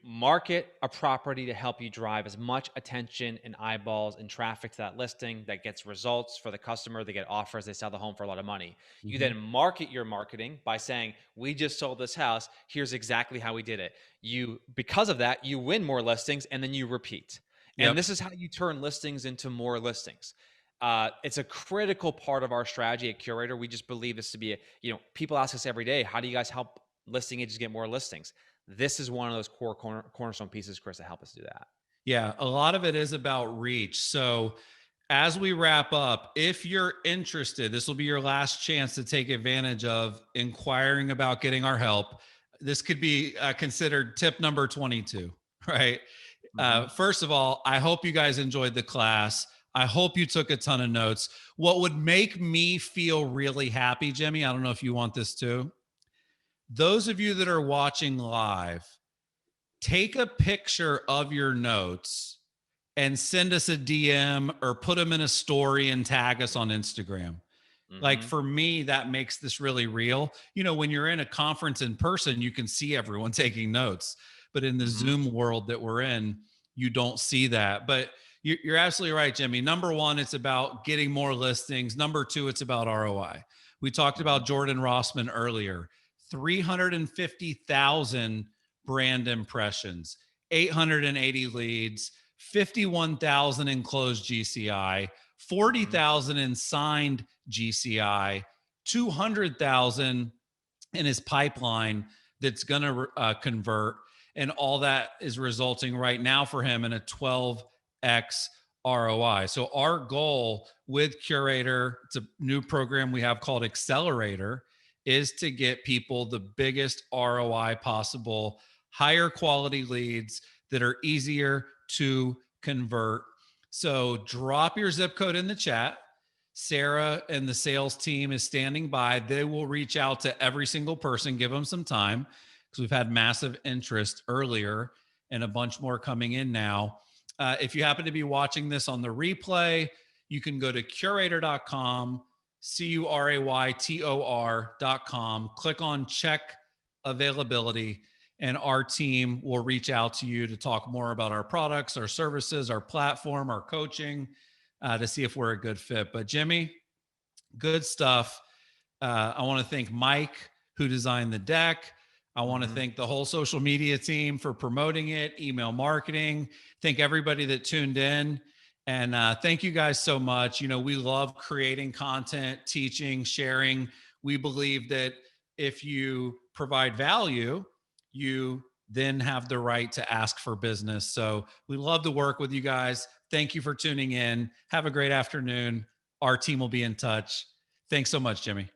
market a property to help you drive as much attention and eyeballs and traffic to that listing that gets results for the customer. They get offers. They sell the home for a lot of money. You then market your marketing by saying, we just sold this house. Here's exactly how we did it. Because of that, you win more listings and then you repeat. And this is how you turn listings into more listings. It's a critical part of our strategy at Curaytor. We just believe this to be people ask us every day, how do you guys help listing agents get more listings? This is one of those core cornerstone pieces, Chris, to help us do that. Yeah, a lot of it is about reach. So as we wrap up, if you're interested, this will be your last chance to take advantage of inquiring about getting our help. This could be considered tip number 22, right? First of all, I hope you guys enjoyed the class. I hope you took a ton of notes. What would make me feel really happy, Jimmy, I don't know if you want this too. Those of you that are watching live, take a picture of your notes and send us a DM or put them in a story and tag us on Instagram. Like for me, that makes this really real. When you're in a conference in person, you can see everyone taking notes, but in the Zoom world that we're in, you don't see that. But you're absolutely right, Jimmy. Number one, it's about getting more listings. Number two, it's about ROI. We talked about Jordan Rossman earlier. 350,000 brand impressions, 880 leads, 51,000 in closed GCI, 40,000 in signed GCI, 200,000 in his pipeline that's going to convert. And all that is resulting right now for him in a 12x ROI. So our goal with Curaytor, it's a new program we have called Accelerator, is to get people the biggest ROI possible, higher quality leads that are easier to convert. So drop your zip code in the chat. Sarah and the sales team is standing by. They will reach out to every single person, give them some time, because we've had massive interest earlier and a bunch more coming in now. If you happen to be watching this on the replay, you can go to curaytor.com, curaytor.com, click on check availability, and our team will reach out to you to talk more about our products, our services, our platform, our coaching, to see if we're a good fit. But Jimmy, good stuff. I want to thank Mike, who designed the deck. I want to thank the whole social media team for promoting it, email marketing. Thank everybody that tuned in. And thank you guys so much. You know, we love creating content, teaching, sharing. We believe that if you provide value, you then have the right to ask for business. So we love to work with you guys. Thank you for tuning in. Have a great afternoon. Our team will be in touch. Thanks so much, Jimmy.